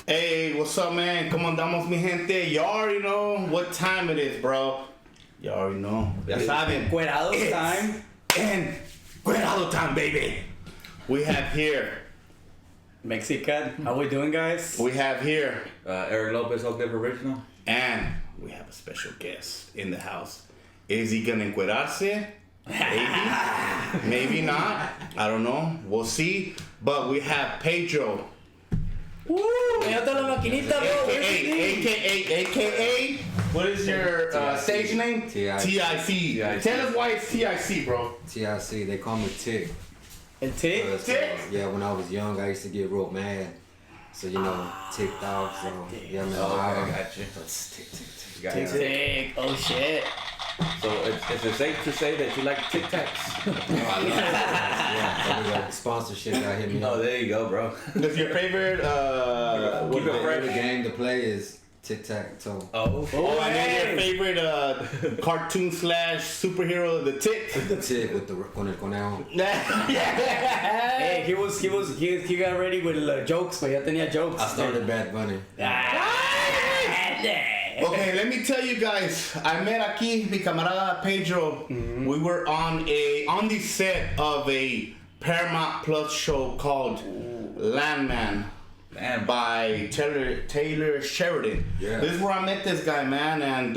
Hey, what's up, man? ¿Cómo andamos, mi gente? You already know what time it is, bro. You already know. Ya saben. Encuerados time. Encuerado time, baby. We have here. Mexican. How we doing, guys? We have here. Eric Lopez, Oak Cliff Original. And we have a special guest in the house. Is he gonna encuerarse? Maybe. Maybe not. I don't know. We'll see. But we have Pedro. Woo! La maquinita, bro. AKA, what is your stage name? TIC. Tell us why it's TIC, bro. TIC, they call me Tick. And Tick? Tick? Yeah, when I was young, I used to get real mad. So, ticked off. So, yeah, man. I got you. Tick. Oh, shit. So is it safe to say that you like Tic Tacs? Yeah, we got sponsorship that hit me up. Oh, there you go, bro. What's your favorite? Keep it fresh. The game to play is Tic-Tac-Toe. Oh, And then your favorite cartoon / superhero, the Tick. The Tick with the con el conejo. Hey, he got ready with jokes, but ya tenía jokes. I started Bad Bunny. Okay, let me tell you guys. I met aquí mi camarada Pedro. Mm-hmm. We were on the set of a Paramount Plus show called Landman by Taylor Sheridan. Yeah. This is where I met this guy, man, and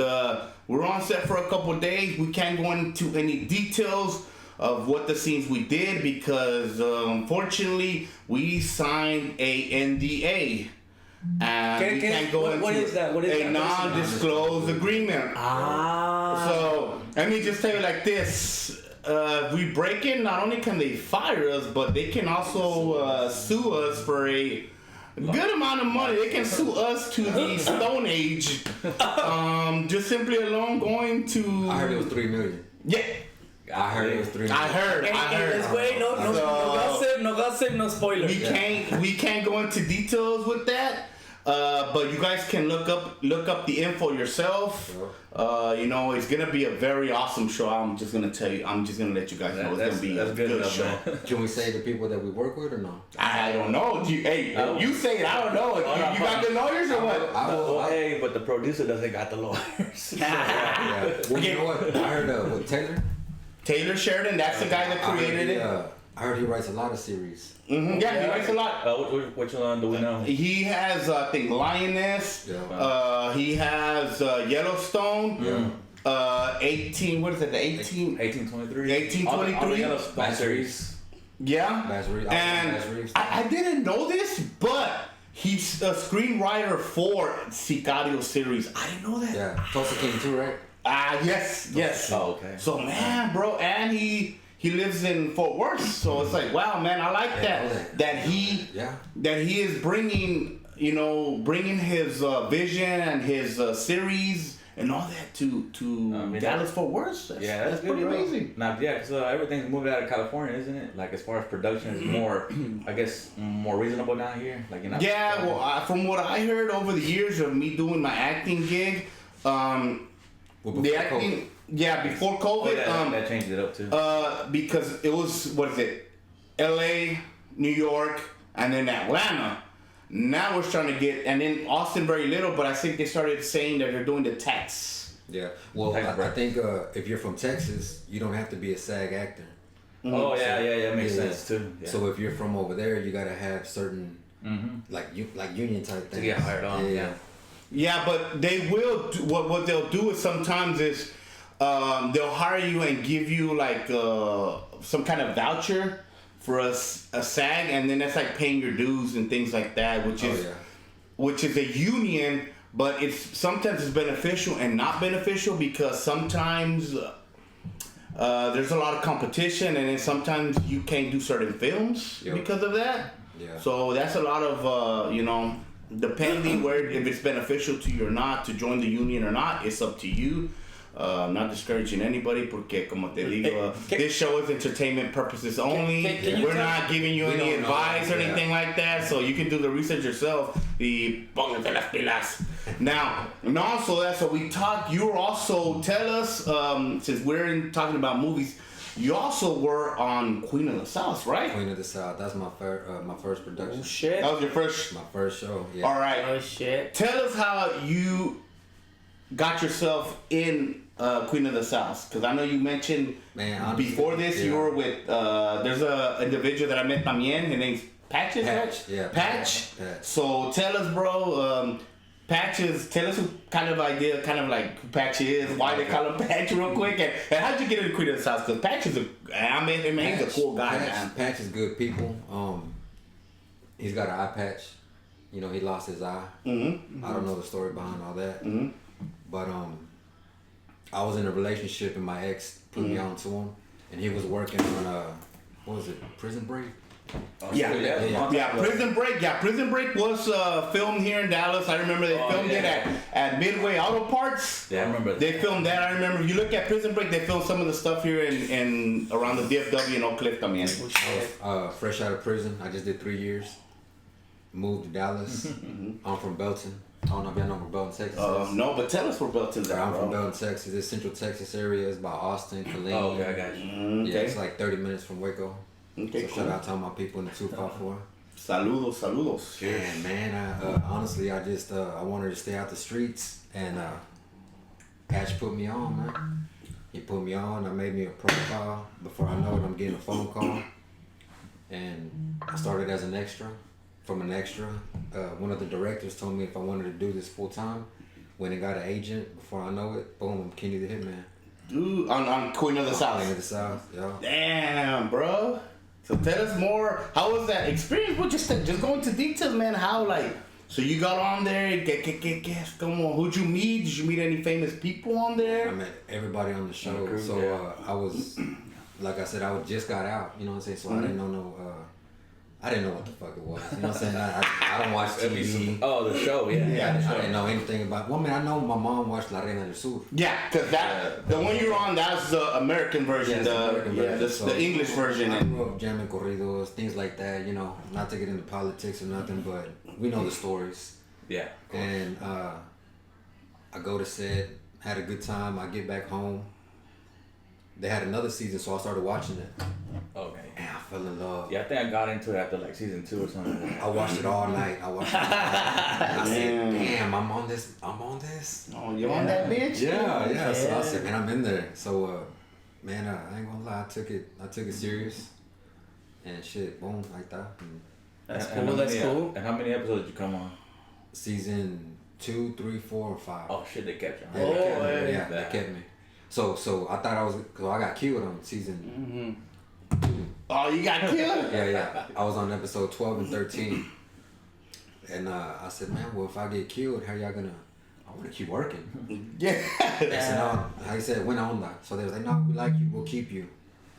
we were on set for a couple of days. We can't go into any details of what the scenes we did because unfortunately we signed a NDA. And we can't go into what is that? What is a that? non-disclosed agreement. So let me just tell you like this: if we break it, not only can they fire us, but they can also sue us for a good amount of money. They can sue us to the Stone Age. Just simply alone going to. I heard it was $3 million. Yeah. I heard it was $3 million. I heard. This way, no gossip, no spoilers. We can't go into details with that. But you guys can look up the info yourself. It's gonna be a very awesome show. I'm just gonna tell you. I'm just gonna let you guys know it's gonna be a good show. Man. Can we say the people that we work with or no? I don't know. You say it. I don't know. You got the lawyers or what? Hey, but the producer doesn't got the lawyers. Yeah. Well, you know what? I heard with Taylor. Taylor Sheridan. That's the guy that created it. I heard he writes a lot of series. Mm-hmm. Yeah, he writes a lot. Which one do we know? He has, I think, Lioness. Yeah. He has Yellowstone. Yeah. 18. What is it? The 18. 1823. 1823. Bad series. Yeah. And I didn't know this, but he's a screenwriter for Sicario series. I didn't know that. Yeah. Tulsa King too, right? Yes. Oh, okay. So, man, bro, and he lives in Fort Worth, so it's like, wow, man, I like that he is bringing his vision and his series and all that to Dallas Fort Worth. That's pretty amazing. Now, because everything's moving out of California, isn't it? Like as far as production is more, I guess, more reasonable down here. Like from what I heard over the years of me doing my acting gig, the acting. Yeah, before COVID. That changed it up too. Because it was, LA, New York, and then Atlanta. Now we're trying to get, and then Austin very little, but I think they started saying that they're doing the tax. Yeah. Well, I think if you're from Texas, you don't have to be a SAG actor. Mm-hmm. Oh, yeah, makes sense too. Yeah. So if you're from over there, you gotta have certain, like union type things. To get hired on, yeah. Yeah, but they will, what they'll do is sometimes is, they'll hire you and give you like some kind of voucher for a SAG, and then that's like paying your dues and things like that, which is a union, but sometimes it's beneficial and not beneficial because sometimes there's a lot of competition, and then sometimes you can't do certain films because of that. Yeah. So that's a lot of depending if it's beneficial to you or not to join the union or not, it's up to you. I'm not discouraging anybody porque como te digo, this show is entertainment purposes only. We're not giving you any advice or anything like that, so you can do the research yourself. Y póngate las pilas. Now, and also that's what we talk. You also tell us, since we're talking about movies, you also were on Queen of the South, right? Queen of the South. That's my first production. Oh shit. That was your first. My first show. Yeah. All right. Oh shit. Tell us how you got yourself in Queen of the South, because I know you mentioned honestly, before this you were with. There's a individual that I met también. His name's Patches, Patch, right? yeah, Patch. Patch. So tell us, bro. Patches. Tell us who kind of like who Patch is, why they call him Patch, real quick, and how'd you get into Queen of the South? Because Patch is I met him, he's a cool guy, man. Patch is good people. He's got an eye patch. You know, he lost his eye. Mm-hmm. I don't know the story behind all that. Mm-hmm. But I was in a relationship and my ex put me on to him, and he was working on what was it, Prison Break? Yeah, Prison Break. Yeah, Prison Break was filmed here in Dallas. I remember they filmed it at Midway Auto Parts. Yeah, I remember that. They filmed that. I remember. If you look at Prison Break, they filmed some of the stuff here in around the DFW and Oak Cliff también. I was fresh out of prison. I just did 3 years. Moved to Dallas. I'm from Belton. I don't know if y'all know where Belton, Texas is. No, but tell us where Belton's at, I'm bro. from Belton, Texas. It's Central Texas area. It's by Austin, Killeen. Oh, okay, I got you. Yeah, it's like 30 minutes from Waco. Okay, So cool. shout out to all my people in the 254. Saludos. And man, honestly, I just I wanted to stay out the streets, and Patch put me on, man. He put me on. I made me a profile. Before I know it, I'm getting a phone call, and I started as an extra. From an extra, one of the directors told me if I wanted to do this full time. When I got an agent, before I know it, boom, I'm Kenny the Hitman. Dude, on Queen of the South. Queen of the South, yeah. Damn, bro. So tell us more. How was that experience? Well, just go into details, man. How so you got on there? Guess, come on. Who'd you meet? Did you meet any famous people on there? I met everybody on the show. Crew, So yeah. I was, like I said, I just got out. You know what I'm saying? So I didn't know I didn't know what the fuck it was. You know what I'm saying? I don't watch TV. Oh, the show, yeah. I didn't know anything about. Well, man, I know my mom watched La Reina del Sur. Yeah, because the one you're on, that's the American version, the English version. I grew up jamming corridos, things like that. You know, not to get into politics or nothing, but we know the stories. Yeah. And I go to set, had a good time. I get back home. They had another season, so I started watching it. Okay. And I fell in love. Yeah, I think I got into it after like season 2 or something. I watched it all night. I said, damn, I'm on this. Oh, you on that bitch? Yeah. So I said, man, I'm in there. So, man, I ain't gonna lie. I took it serious. And shit, boom, like that. And That's cool. And how many episodes did you come on? season 2, 3, 4, and 5. Oh shit, they kept you. Yeah, they kept me. hey. Yeah, they kept me. So I thought I was, cause I got killed on season. Oh, you got killed? Yeah. I was on episode 12 and 13. And I said, man, well, if I get killed, how y'all gonna? I want to keep working. Yeah. They said, no. I said, when on that. So they was like, no, we like you, we'll keep you.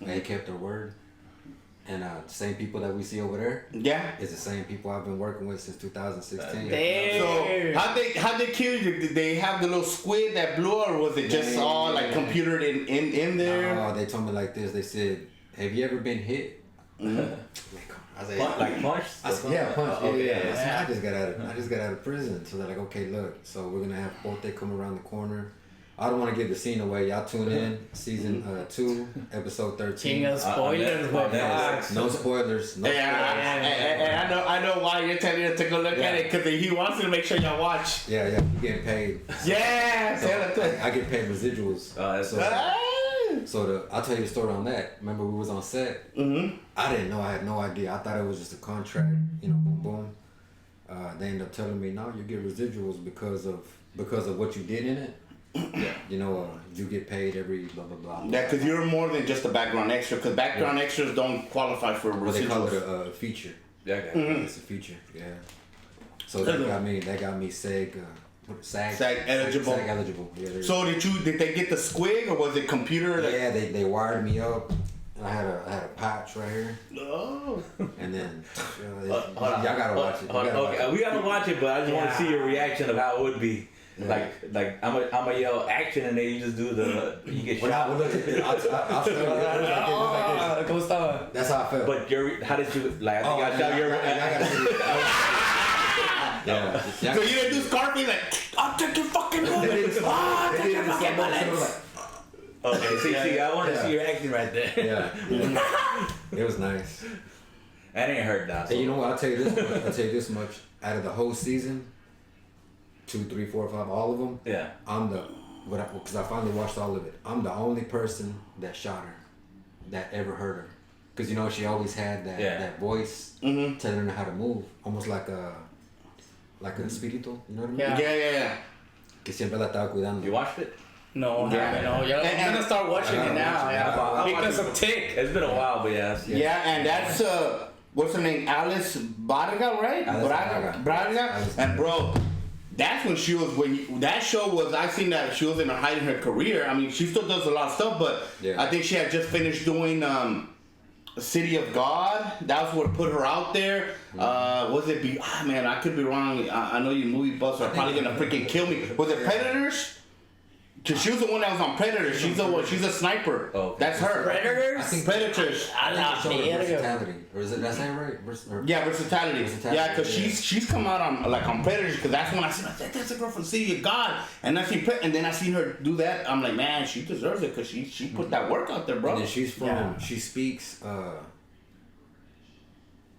And they kept their word. And the same people that we see over there Yeah. is the same people I've been working with since 2016. Damn. So how'd they kill you? Did they have the little squid that blew, or was it just all like computered in there? No, they told me like this. They said, have you ever been hit? I said, Like punched? I said, yeah, punch. Okay, Yeah. yeah. I said, I just got out of prison. So they're like, okay, look. So we're gonna have both they come around the corner. I don't want to give the scene away. Y'all tune in. Season 2, episode 13. King of spoilers, on boy. Netflix. No spoilers. No Yeah, spoilers. and I know why you're telling you to go look at it, because he wants you to make sure y'all watch. Yeah, you getting paid. Yeah, So tell it to I get paid residuals. That's So I'll tell you the story on that. Remember we was on set. I didn't know. I had no idea. I thought it was just a contract. You know, boom, boom. They ended up telling me, no, you get residuals because of what you did in it. Yeah. You know, you get paid every blah blah blah. Yeah, because you're more than just a background extra, because background extras don't qualify for Well, they call it residuals. a feature. Yeah, okay. It's a feature. Yeah. So that got me SAG eligible. SAG eligible. Yeah, So did they get the squig, or was it computer? yeah, they wired me up. I had a patch right here, Oh. and then Hold on. y'all gotta watch it. You gotta watch Okay, we gotta watch it, but I just want to see your reaction of how it would be. Yeah. Like I'm a yell action, and then you just do you get Well, shot. I'll show you. ¿Cómo estaba? That's how I felt. But how did you like? I think I shot your. Yeah. So you didn't do Scarface like, I'll take your fucking bullets. I'll take your fucking bullets. Okay, see, I want to see your acting right there. Yeah. It was nice. That ain't hurt now. Hey, you know what? I'll tell you this much. Out of the whole season, 2, 3, 4, 5, all of them. Yeah. Because I finally watched all of it. I'm the only person that shot her, that ever heard her. Because you know she always had that voice telling her how to move, almost like a espíritu. You know what I mean? Yeah. Que siempre la estaba cuidando. You watched it? No, I'm gonna start watching it now. Because of Tick. It's been a while, but yeah. Yeah, and that's what's her name? Alice Barga, right? Alice Braga. And bro, that's when she was that show was. I seen that she was in her height in her career. I mean, she still does a lot of stuff, but I think she had just finished doing City of God. That was what put her out there. Was it? Man, I could be wrong. I know you movie buffs are probably gonna freaking kill me. Was it Predators? Cause she was the one that was on Predators. She's a sniper. Oh, that's her. Predators? I think Predators. versatility. Or is it that same right? Yeah, versatility. Yeah, cause she's come out on Predators. Cause that's when I seen that's a girl from City of God. And then I seen her do that. I'm like, man, she deserves it. Cause she put that work out there, bro. And then she speaks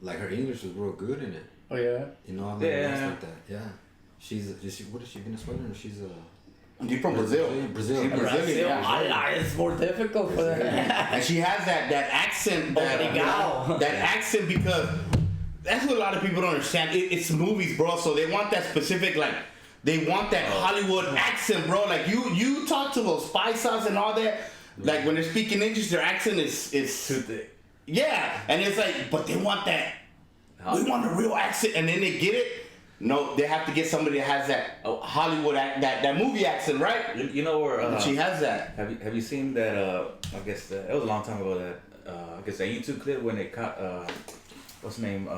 like her English is real good in it. Oh yeah. You know, I like that. Yeah. She's what is she, Venezuelan? Or she's She's from Brazil. Brazil. She's Brazilian. Yeah. It's more difficult for them. And she has that accent. That accent because that's what a lot of people don't understand. It's movies, bro. So they want that specific they want that Hollywood accent, bro. Like you talk to those paisas and all that. Like when they're speaking English, their accent is too thick. Yeah, and it's like, but they want that. We want a real accent, and then they get it. No, they have to get somebody that has that Hollywood that movie accent, right? You know where she has that. Have you seen that? I guess it was a long time ago. That I guess that YouTube clip when they caught what's his name?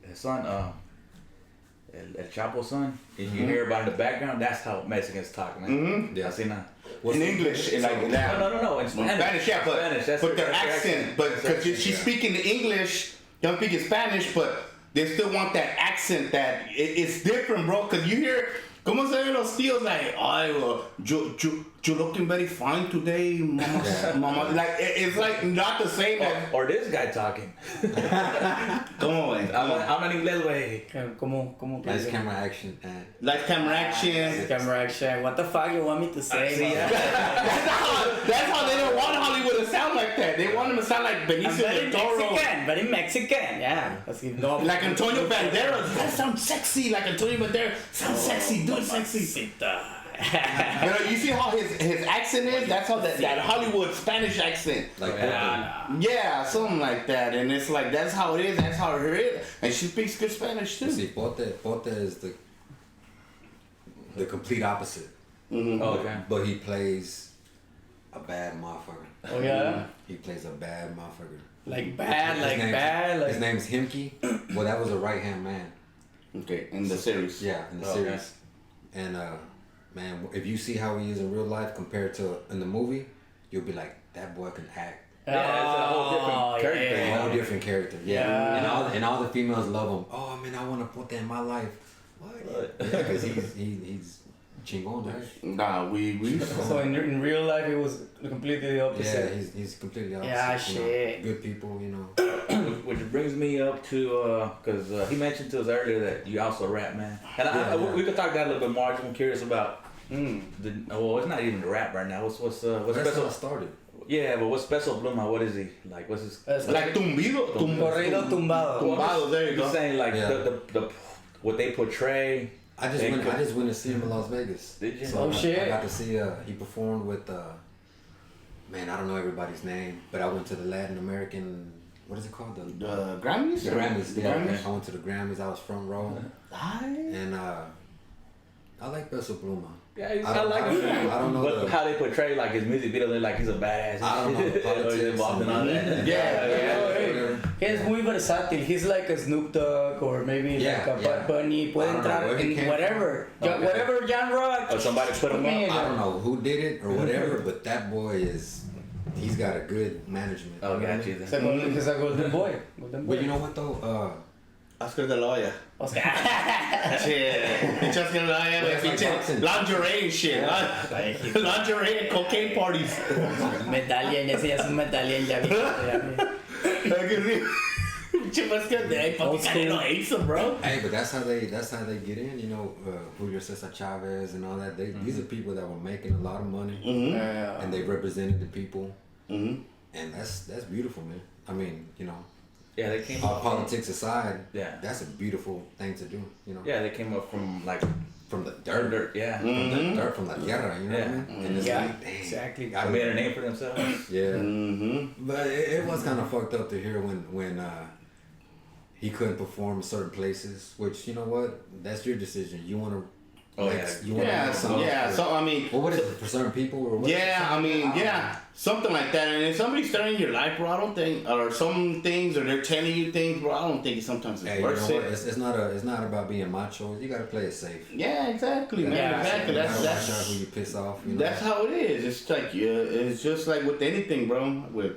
His son, El Chapo's son. If you hear about it in the background, that's how Mexicans talk, man. Mm-hmm. Yeah, I seen that. In English, like that. No, in Spanish. Yeah, but Spanish, but their accent, but because she's speaking English, don't speak in Spanish, but they still want that accent that it's different, bro. Cause you hear, ¿cómo se ven los tíos? Like, you're looking very fine today, mama. Like, it's like not the same. Or this guy talking. ¿Cómo ven? Hablan inglés, güey. ¿Cómo? Nice camera action. Like camera action. Camera action. What the fuck you want me to say? That's how they don't want Hollywood to sound like that. They want them to sound like Benicio del Toro. Very Mexican, yeah. Like Antonio Banderas. That sounds sexy. Like Antonio Banderas. Sounds sexy. Do it sexy. You see how his accent is? That's how that Hollywood Spanish accent. Like yeah, something like that. And it's like that's how it is. That's how her is. And she speaks good Spanish too. See, Pote is the complete opposite. Mm-hmm. Oh, okay. But he plays a bad motherfucker. Oh yeah. He plays a bad motherfucker. His name's Himki. Well, that was a right hand man. Okay, in the series. Yeah, in the series. And man, if you see how he is in real life compared to in the movie, you'll be like, that boy can act. Yeah, it's a whole different character. A whole different character. Yeah. And all the females love him. Oh man, I want to put that in my life. What? Yeah, because he's chingon, right? Nah, we. So in real life, it was completely the opposite. Yeah, he's completely opposite. Yeah, shit. Know, good people, you know. Which brings me up to because he mentioned to us earlier that you also rap, man. And we could talk that a little bit more. I'm curious about. Well, it's not even the rap right now. What's That's special? how I started. Yeah, but what's special, Bluma? What is he like? What's his like tumbido, corrido tumbado. Tumbado. There you go. Just saying like the what they portray. I just went to see him in Las Vegas. Did you? So shit! I got to see. He performed with. Man, I don't know everybody's name, but I went to the Latin American. What is it called? The Grammys. The Grammys. The Yeah, Grammys? I went to the Grammys. I was front row, and I like Peso Pluma. Yeah, I like him. I don't know but how they portray like his music video, like he's a badass. I don't know the politics. He's involved in all that. Yeah. Es muy versátil. He's like a Snoop Dogg or maybe like a Bad Bunny. Puede entrar in whatever, whatever genre. Or somebody put him on. I don't know who did it or whatever, but that boy he's got a good management. Oh, got you. He's a golden boy. But you know what though? Oscar de la Hoya. Oscar. Shit. Pinche Oscar de la Hoya, Well, pinche like lingerie and shit. Lingerie and cocaine parties. Medallion, ese ya es un medallion, ya vi. Pinche Oscar de ahí, fucking Canelo hates him, bro. Hey, but that's how they get in. You know, Julio Cesar Chavez and all that. These are people that were making a lot of money, and they represented the people, and that's beautiful, man. I mean, you know. Yeah, they came all up politics aside. Yeah, that's a beautiful thing to do. You know. Yeah, they came up from like from the dirt. Yeah. From the dirt, from la tierra. You know what I mean? And it's like, dang, exactly. I made a name for themselves. Yeah. But it was kind of fucked up to hear when he couldn't perform in certain places. Which, you know what? That's your decision. You want to. So I mean, what is it for certain people or what? Something like that. And if somebody's starting your life, bro, I don't think, or some things, or they're telling you things, bro, I don't think sometimes it's worth it. It's not about being macho. You gotta play it safe. Yeah, exactly, man. Yeah, exactly. You gotta watch out who you piss off. You know? That's how it is. It's like it's just like with anything, bro. With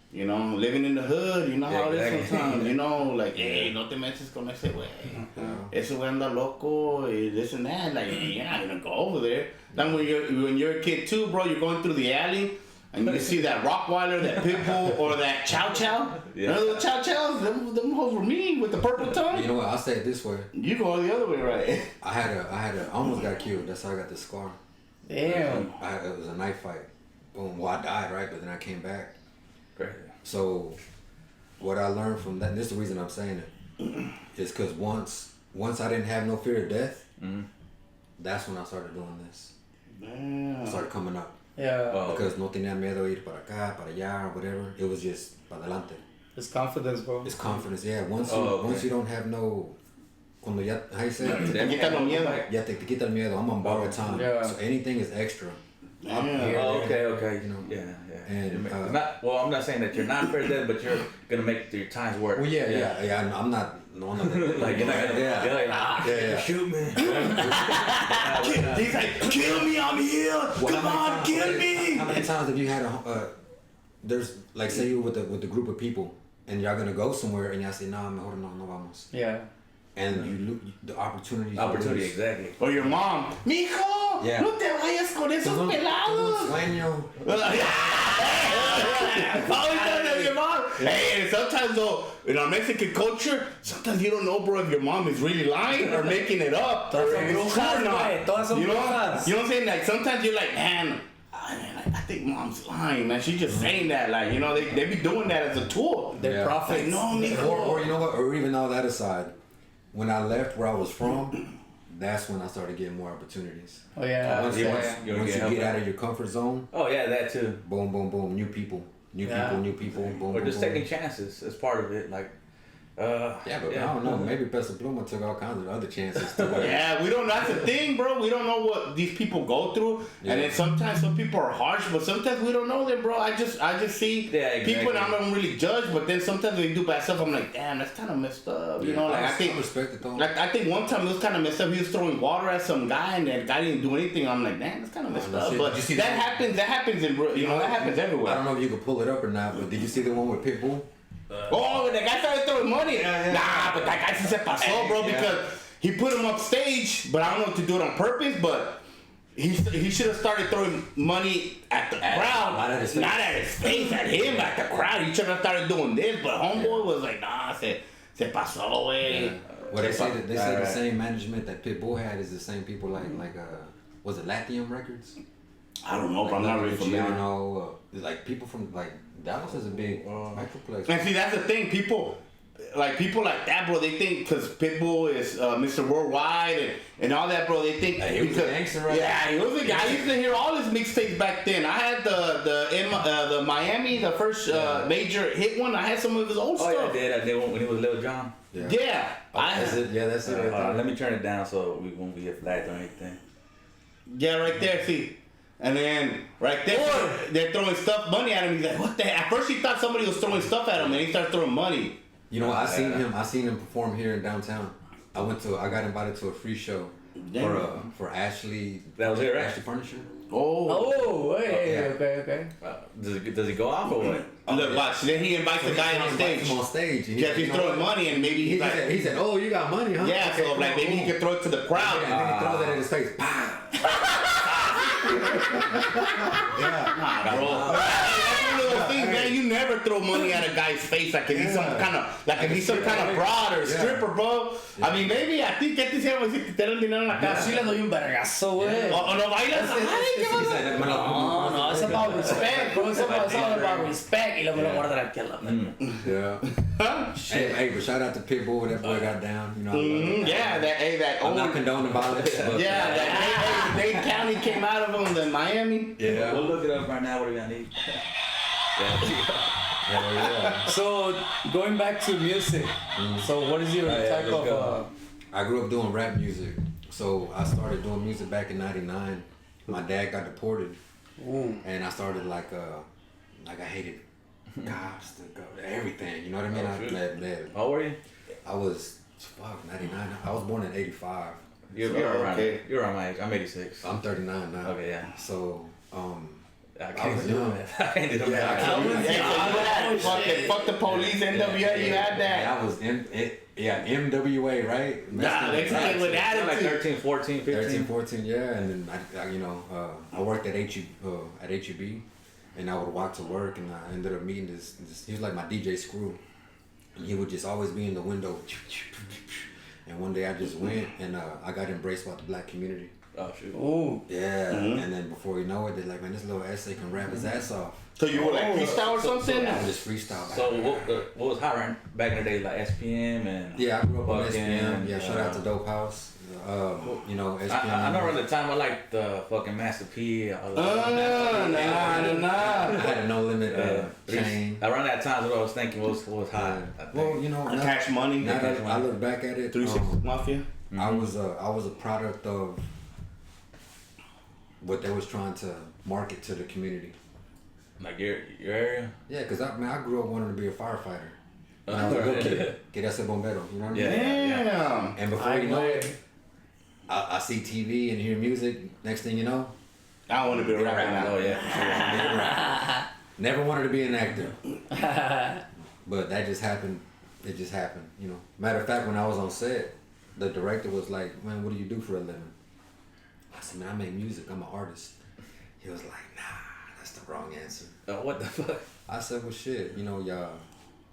you know, living in the hood, you know how it is sometimes, you know, like, hey, no te metes con ese güey. Ese güey anda loco, this and that. Like, you're not gonna go over there. Then when you're a kid too, bro, you're going through the alley and you see that Rottweiler, that pit bull, or that Chow Chow. You know the Chow Chows? Them hoes were mean with the purple tongue. You know what? I'll say it this way. You go the other way, right? I almost got killed. That's how I got the scar. Damn. It was a knife fight. Boom. Well, I died, right? But then I came back. Great. So, what I learned from that, and this is the reason I'm saying it, is because once I didn't have no fear of death, that's when I started doing this. Damn. I started coming up. Yeah. Because no tenía miedo ir para acá, para allá, or whatever. It was just para adelante. It's confidence, bro. It's confidence, yeah. Once you don't have no, cuando ya, how you say? Te quita lo miedo. Ya te quita el miedo. I'm on borrowed time. Yeah. So anything is extra. Okay. You know. Yeah. And I'm not saying that you're not afraid of death, but you're gonna make your times work. Well, yeah. I'm not. No, I'm not. Like you're not gonna shoot me. He's like, kill me, I'm here. Come on, kill me. How many times have you had there's like say you're with a group of people and y'all gonna go somewhere and y'all say no vamos. Yeah. And you lose the opportunity. Exactly. Or your mom, mijo, Yeah. no te vayas con esos pelados. Sueño. Your mom. Hey, and sometimes though, in our Mexican culture, sometimes you don't know, bro, if your mom is really lying or making it up. Todas son Or if it's true or not. Todas son You know brujas. what I'm saying? Like sometimes you're like, man, I think mom's lying, man. She's just saying that, like, you know, they be doing that as a tool. They're prophets. Like, no, mijo. Or you know what? Or even all that aside, when I left where I was from, that's when I started getting more opportunities. Oh yeah. Once You you get out of your comfort zone, Oh yeah, that too. boom, boom, boom, new people, boom, Or boom, just boom. taking chances as part of it, like. Yeah, but I don't know. Maybe Peso Pluma took all kinds of other chances too. Yeah, we don't. That's the thing, bro. We don't know what these people go through, and then sometimes some people are harsh, but sometimes we don't know them, bro. I just see people, and I don't really judge, but then sometimes they do bad stuff. I'm like, damn, that's kind of messed up, you know? Like I think, respect it though. like I think one time it was kind of messed up. He was throwing water at some guy, and that guy didn't do anything. I'm like, damn, that's kind of messed up. shit. But Did you see that happens. That happens in, you know, that happens everywhere. I don't know if you could pull it up or not, but did you see the one with Pitbull? Oh, the guy started throwing money. Nah, but that guy sí se pasó, bro, because he put him up stage, but I don't know if to do it on purpose, but he should have started throwing money at the crowd, not at his face, at him, at the crowd. He should have started doing this, but homeboy was like, nah, se pasó, güey. Well, they say the same management that Pitbull had is the same people like was it Latium Records? I don't know, but I'm not really familiar. Like people from like Dallas is a big metroplex. And see, that's the thing. People like that, bro. They think because Pitbull is Mr. Worldwide and all that, bro. They think he was a gangster, right? Yeah, he was a guy. I used to hear all his mixtapes back then. I had the Miami, the first major hit one. I had some of his old stuff. Oh yeah, I did when he was Lil Jon. Yeah. That's it. Let me turn it down so we won't get flagged or anything. Yeah, right there. See. And then right there, they're throwing money at him. He's like, "What the heck?" At first, he thought somebody was throwing stuff at him, and he started throwing money. You know, I seen him perform here in downtown. I got invited to a free show. for Ashley. That was it, right? Ashley Furniture. Oh, hey, okay. Does he go off or what? Look, watch. Then he invites the guy on stage. Him on stage. He's throwing money, and maybe he said, "Oh, you got money, huh?" Yeah, okay, so like maybe he could throw it to the crowd. Yeah, and then he throws it in his face. Pow! Nah, bro. That's one of those things, man. You never throw money at a guy's face like if he's some kind of broad or stripper, bro. I mean, maybe I think que te hicieron si te dan dinero en la cara. Sí le doy un vergazo, güey. O no bailas. No, it's about respect, bro. It's all about respect. Y luego me lo guardan aquí a la mano. Yeah. Hey, but shout out to Pitbull. That boy got down. You know. Yeah, that I'm not condoning violence. But yeah, that Dade County came out of him in Miami. Yeah. We'll look it up right now. What are we gonna need? Yeah. So going back to music. So what is your type of? I grew up doing rap music. So I started doing music back in '99. My dad got deported, and I started like I hated cops, everything. You know what I mean? How old were you? I was 99. I was born in '85. You're around my age. I'm 86. I'm 39 now. Okay, yeah. So I can't do it. I can't do it. Fuck the police, NWA. You had that. I was MWA, right? Nah, they said with attitude. Like 13, 14, 15. 13, 14, yeah. And then I worked at HEB, and I would walk to work, and I ended up meeting this. He was like my DJ Screw, and he would just always be in the window. And one day I just went, and I got embraced by the black community. Oh shoot. Ooh. Yeah. And then before you know it, they're like, man, this little essay can rap his ass off. So you were like freestyle or something? I just freestyle. So what was hot right back in the day, like SPM and? Yeah, I grew up on SPM. Yeah, shout out to Dope House. SPM. I know around the time I liked the fucking Master P. Nah. I had a No Limit chain. Around that time, what I was thinking was hot. Well, Cash Money. Now that I look back at it, 3-6 Mafia. I was a product of what they was trying to market to the community. Like your area? Yeah, because I grew up wanting to be a firefighter. And I was a good kid. Quería ser bombero, you know what I mean? Yeah. And before you know it, I see TV and hear music. Next thing you know, I want to be a rapper now. Oh yeah. Never wanted to be an actor. But that just happened. It just happened, you know. Matter of fact, when I was on set, the director was like, man, what do you do for a living? I said, man, I make music. I'm an artist. He was like, nah, that's the wrong answer. What the fuck? I said, well, shit, you know,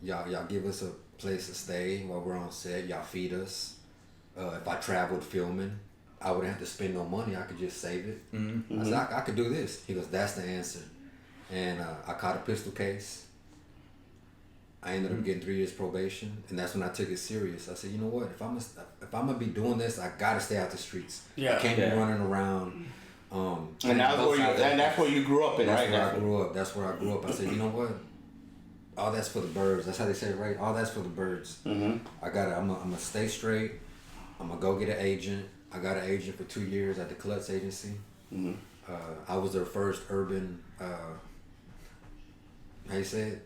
y'all give us a place to stay while we're on set. Y'all feed us. If I traveled filming, I wouldn't have to spend no money. I could just save it. Mm-hmm. I said, I could do this. He goes, that's the answer. And I caught a pistol case. I ended up getting 3 years probation, and that's when I took it serious. I said, you know what? If I'm gonna be doing this, I gotta stay out the streets. Yeah. I can't be running around. And that's where you grew up in, right? That's where I grew up. That's where I grew up. I said, you know what? All that's for the birds. That's how they say it, right? All that's for the birds. Mm-hmm. I'm gonna stay straight. I'm gonna go get an agent. I got an agent for 2 years at the Klutz agency. Mm-hmm. I was their first urban. How you say it?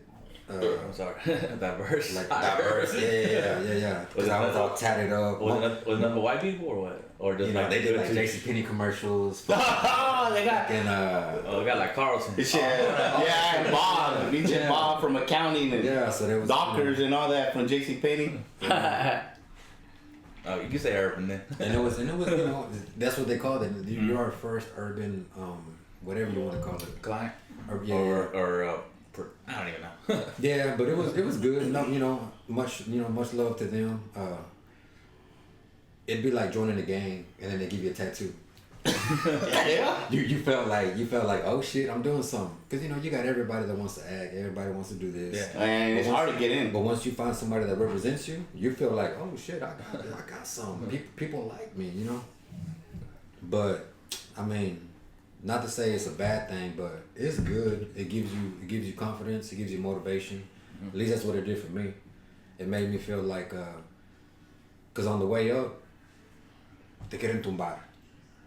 I'm sorry. Diverse. Like diverse. Yeah. Because I was all tatted up. Was it enough white people or what? Or just they did like JCPenney commercials. Oh, they got. And they got like Carlson. Yeah, and Bob. Nietzsche Bob from accounting and so there was doctors and all that from JCPenney. Oh, you can say urban then. And it was that's what they called it. You're our first urban, whatever you want to call it. Client. Or I don't even know. Yeah, but it was good. No, much love to them. It'd be like joining a gang and then they give you a tattoo. Yeah. You felt like oh shit, I'm doing something, because you got everybody that wants to act, everybody wants to do this. Yeah, and it's hard to get in. But once you find somebody that represents you, you feel like oh shit, I got something. People like me, But I mean, not to say it's a bad thing, but it's good. It gives you confidence. It gives you motivation. Mm-hmm. At least that's what it did for me. It made me feel like, because on the way up, te quieren tumbar.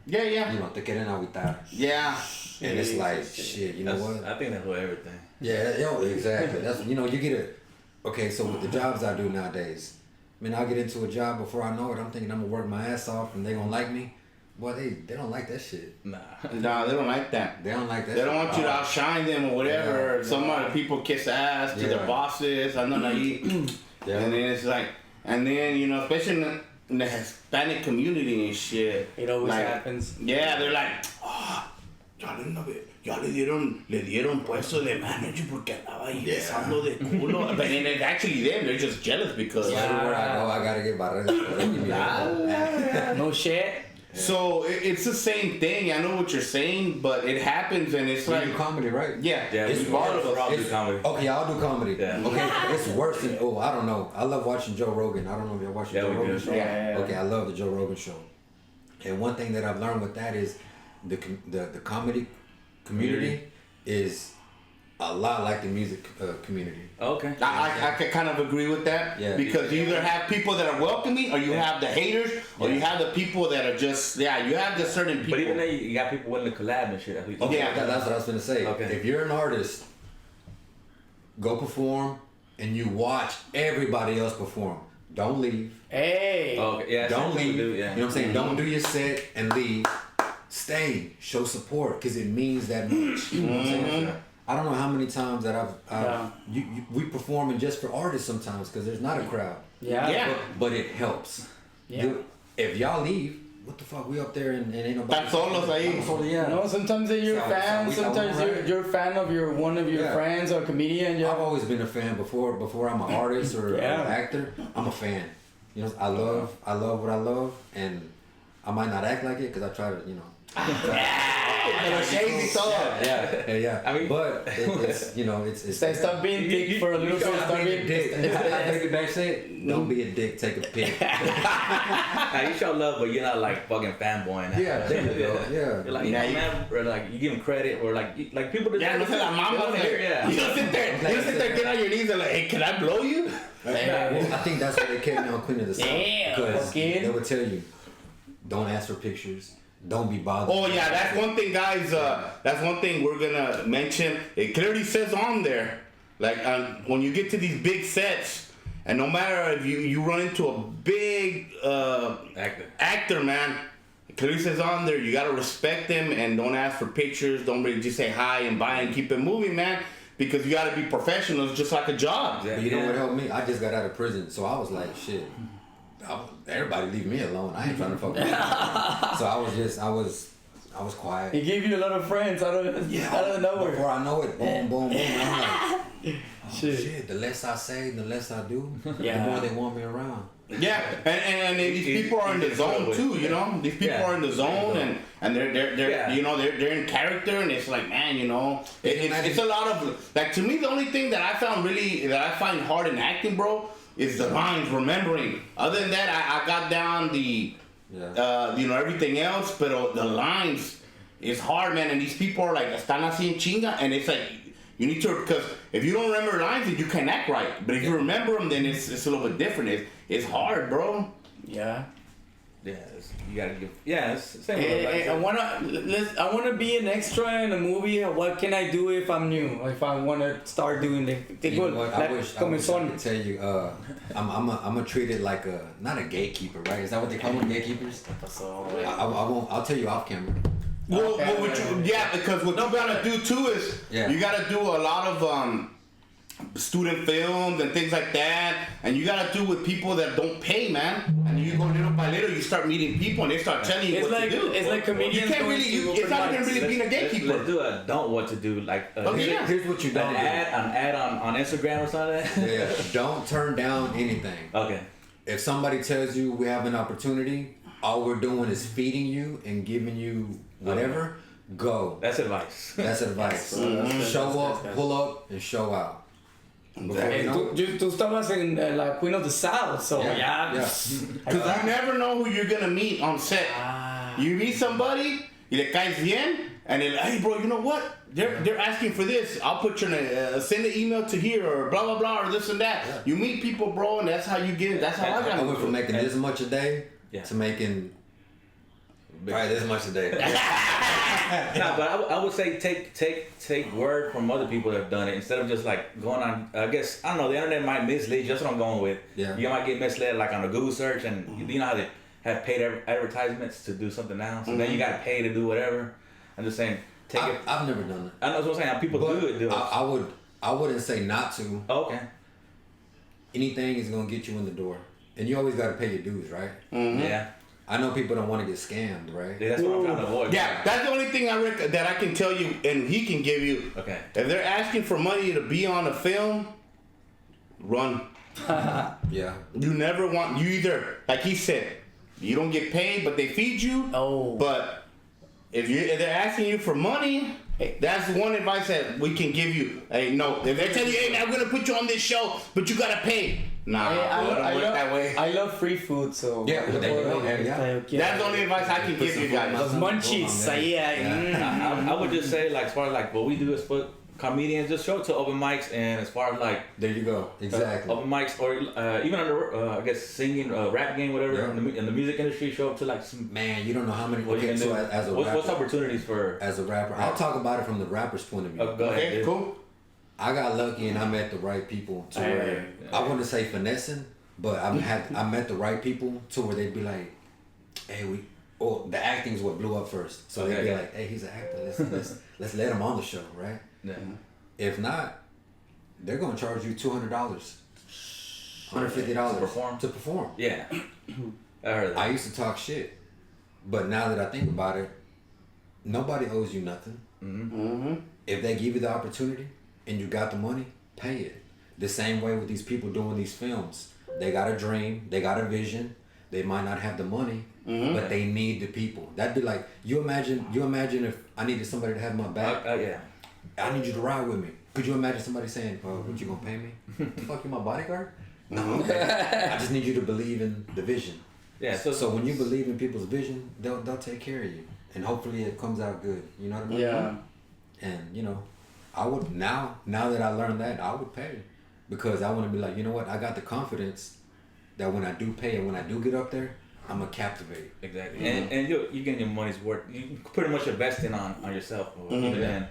Yeah. Te quieren agitar. Yeah. And it's like, shit, you know what? I think that's what everything. Yeah, exactly. That's, you get it. Okay, so with the jobs I do nowadays, I'll get into a job before I know it. I'm thinking I'm going to work my ass off and they're going to like me. Boy, they don't like that shit. Nah, they don't like that. They don't like that. They don't want you to outshine them or whatever. Yeah. Some other people kiss ass to their bosses. I know that. Yeah. And then it's like, and then especially in the Hispanic community and shit. It always like, happens. Yeah, they're like, ya le dieron puesto de manager porque andaba ahí besando de culo. But then it's actually them. They're just jealous because Everywhere I go, I gotta get barreras. No shit. So it's the same thing. I know what you're saying, but it happens and it's You like do comedy, right? yeah, It's all worse. of us do comedy. Okay, y'all do comedy. Yeah. Okay, it's worse than I don't know. I love watching Joe Rogan. I don't know if y'all watch the Yeah, Joe we Rogan do. show. Yeah. Okay, I love the Joe Rogan show. And one thing that I've learned with that is the comedy community is a lot like the music community. Okay. I can kind of agree with that. Yeah. Because you either have people that are welcoming or you have the haters or you have the people that are just, you have the certain people. But even then, you got people willing to collab and shit. Okay, Yeah. that's what I was gonna say. Okay. If you're an artist, go perform and you watch everybody else perform. Don't leave. Hey. Okay, yeah. Don't leave. Do, You know what I'm saying? Don't do your set and leave. Stay. Show support because it means that much. You know what I'm saying? I don't know how many times that we performing just for artists sometimes because there's not a crowd. Yeah. Yeah. But it helps. Yeah. Dude, if y'all leave, what the fuck? We up there and ain't nobody. Tan solos ahí. Tan solos, yeah. No, sometimes they're your fan. Sometimes you're a fan of one of your friends or comedian. I've always been a fan before I'm an artist or an actor. I'm a fan. You know, I love what I love, and I might not act like it because I try to, Yeah. I mean, but it's Stop being dick for a little bit. Stop being dick. Baby back said, don't be a dick, take a pic. Now you show love, but you're not like fucking fanboying. Yeah, there you go. Yeah. You're like, man, or like you give them credit, or like people. Yeah, no se la mama. Yeah. You don't sit there, get on your knees and like, hey, can I blow you? I think that's why they kept me on Queen of the South. Damn, Because okay. they would tell you, don't ask for pictures. Don't be bothered. Oh yeah, that's one thing, guys. That's one thing we're gonna mention. It clearly says on there, like when you get to these big sets, and no matter if you run into a big actor, man, it clearly says on there you gotta respect them and don't ask for pictures. Don't really just say hi and bye and keep it moving, man. Because you gotta be professional. It's just like a job. But you know what helped me? I just got out of prison, so I was like, shit. Everybody leave me alone. I ain't trying to fuck with you. So I was quiet. He gave you a lot of friends out of nowhere. Before I know it, boom, boom, boom. And I'm like, Shit. the less I say, the less I do, Yeah. the more they want me around. Yeah, and these people are in the zone too, you know. These people are in the zone, and they're they're in character, and it's like, man, it's a lot of like, to me, the only thing that I find hard in acting, bro, is the lines, remembering. Other than that, I got down the everything else, but the lines is hard, man. And these people are like, están así en chinga, and it's like, you need to, because if you don't remember lines, then you can't act right. But if you remember them, then it's a little bit different. It's hard, bro. Yeah. Yeah, you gotta give. Yeah, it's the same. Hey, I wanna be an extra in a movie. What can I do if I'm new? If I wanna start doing the You know what? I wish I could tell you. I'm gonna treat it like not a gatekeeper, right? Is that what they call them, gatekeepers? I won't. I'll tell you off camera. Well, because what you gotta do too is you gotta do a lot of student films and things like that, and you gotta do with people that don't pay, man. And you go little by little, you start meeting people, and they start telling you what to do. It's like comedians. You can't really. It's not even really being a gatekeeper. Let's do a don't what to do, like Here's what you don't do. An ad on Instagram or something. Yeah, don't turn down anything. Okay. If somebody tells you we have an opportunity, all we're doing is feeding you and giving you whatever. Go. That's advice. That's advice. Show up, pull up, and show out. Tú estabas en la Queen of the South, so Because you never know who you're gonna meet on set. You meet somebody, y le caes bien, and they're like, hey bro, you know what? They're asking for this. I'll put your send an email to here or blah blah blah or this and that. Yeah. You meet people, bro, and that's how you get it. That's how I got it. I went from making this much a day to making probably this much a day. No, but I would say take word from other people that have done it instead of just like going on. I guess I don't know. The internet might mislead. That's what I'm going with. Yeah. You might get misled like on a Google search, and you know how have paid advertisements to do something now. So then you gotta pay to do whatever. I'm just saying, I've never done it. I know what I'm saying. People do it. I wouldn't say not to. Oh, okay. Anything is gonna get you in the door, and you always gotta pay your dues, right? Yeah. I know people don't want to get scammed, right? Yeah, that's what I'm trying to avoid. Yeah, that's the only thing that I can tell you, and he can give you. Okay. If they're asking for money to be on a film, run. Yeah. You never want. You either, like he said, you don't get paid, but they feed you. Oh. But if they're asking you for money, that's one advice that we can give you. Hey, no, if they're telling you, hey, I'm gonna put you on this show, but you gotta pay. Nah, I work that way. I love free food, so Yeah, well, there you go. That's the only advice I can give you guys. Those munchies, I would just say, like, as far as like what we do is for comedians, just show it to open mics, and as far as like there you go, exactly. Open mics, or even under I guess singing, rap game, whatever, in the music industry, show up to like some. Man, you don't know how many. Okay, so as a what's opportunities for as a rapper? I'll talk about it from the rapper's point of view. Go ahead, Okay, cool. I got lucky and I met the right people to where I wouldn't say finessing, but I met the right people to where they'd be like, hey, the acting's what blew up first. So they'd be like, hey, he's an actor. Let's let him on the show, right? Yeah. If not, they're gonna charge you $200, $150 to perform. Yeah. I heard that. I used to talk shit, but now that I think about it, nobody owes you nothing. If they give you the opportunity and you got the money, pay it. The same way with these people doing these films. They got a dream, they got a vision. They might not have the money, but they need the people. That'd be like, you imagine if I needed somebody to have my back. Yeah. I need you to ride with me. Could you imagine somebody saying, what, you gonna pay me? The fuck, you my bodyguard? No. I just need you to believe in the vision. Yeah. So when you believe in people's vision, they'll take care of you. And hopefully it comes out good. You know what I mean? Yeah. And I would now that I learned that, I would pay. Because I want to be like, you know what, I got the confidence that when I do pay and when I do get up there, I'm gonna captivate. Exactly. And you're getting your money's worth. You pretty much investing on yourself. Even then.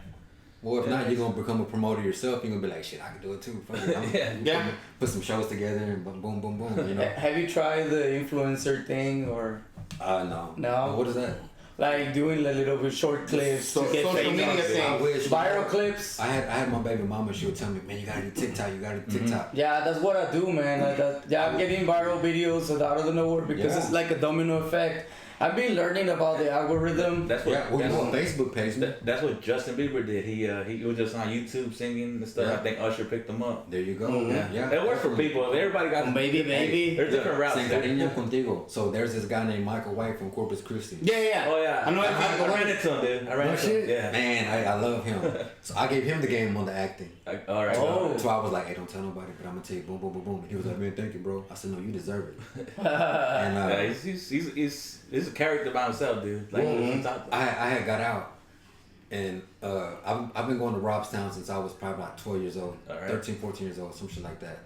Well, if not, you're gonna become a promoter yourself. You're gonna be like, shit, I can do it too. Fuck it. Put some shows together and boom, boom, boom. Have you tried the influencer thing or? No. No. What is that? Like doing a little bit short clips to get social media famous. Viral clips. I had my baby mama. She would tell me, man, you gotta do TikTok. You gotta do TikTok. Yeah, that's what I do, man. I'm getting viral videos out of nowhere because it's like a domino effect. I've been learning about the algorithm. That's what. Facebook page. That's what Justin Bieber did. He was just on YouTube singing and stuff. I think Usher picked him up. There you go. Yeah. It works for people. Everybody got baby. There's different routes. Contigo. So there's this guy named Michael White from Corpus Christi. Yeah. Oh yeah. I know. I ran into him, dude. I ran into him. Yeah. Man, I love him. So I gave him the game on the acting. All right. So I was like, hey, don't tell nobody, but I'm gonna tell you, boom, boom, boom, boom. And he was like, man, thank you, bro. I said, no, you deserve it. And he's a character by himself, dude. Like I had got out, and I've been going to Robstown since I was probably about 12 years old, 13, 14 years old, some shit like that.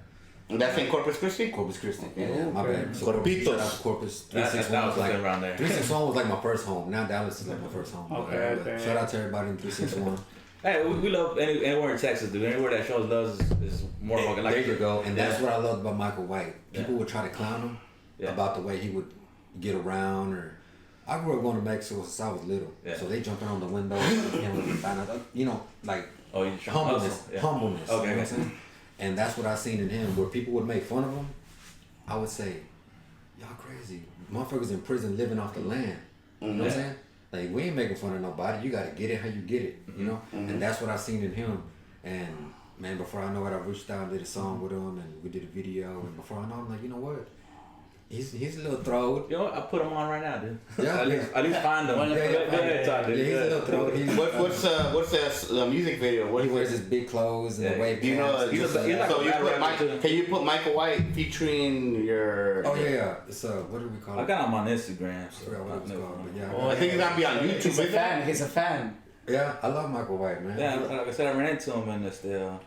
And that's in Corpus Christi? Corpus Christi. Yeah, my bad. So Corpitos. shout out to Corpus. 361 was like around there. 361 was like my first home. Now Dallas is like my first home. Okay. Shout out to everybody in 361. Hey, we love anywhere in Texas, dude. Anywhere that shows loves is more like. There you go. And that's what I loved about Michael White. People would try to clown him about the way he would get around. Or I grew up going to Mexico since I was little. Yeah. So they jumping on the windows, like humbleness. Yeah. Humbleness. Okay. You know what I'm saying? And that's what I seen in him. Where people would make fun of him, I would say, y'all crazy. Motherfuckers in prison living off the land. You know what I'm saying? Like, we ain't making fun of nobody. You gotta get it how you get it, you know? And that's what I seen in him. And man, before I know it, I reached out and did a song with him, and we did a video. And before I know, I'm like, you know what? He's a little throwed. You know what? I put him on right now, dude. Yeah. At least find him. Go ahead, talk, dude. Yeah, he's a little throwed. What's that music video? He wears his big clothes and the wave you know, so can you put Michael White featuring your? Oh yeah. It's what do we call it? I got him on Instagram. I forgot what it was called, but yeah. I think he's gonna be on YouTube. He's a fan. Yeah, I love Michael White, man. Yeah, like I said, I ran into him and still.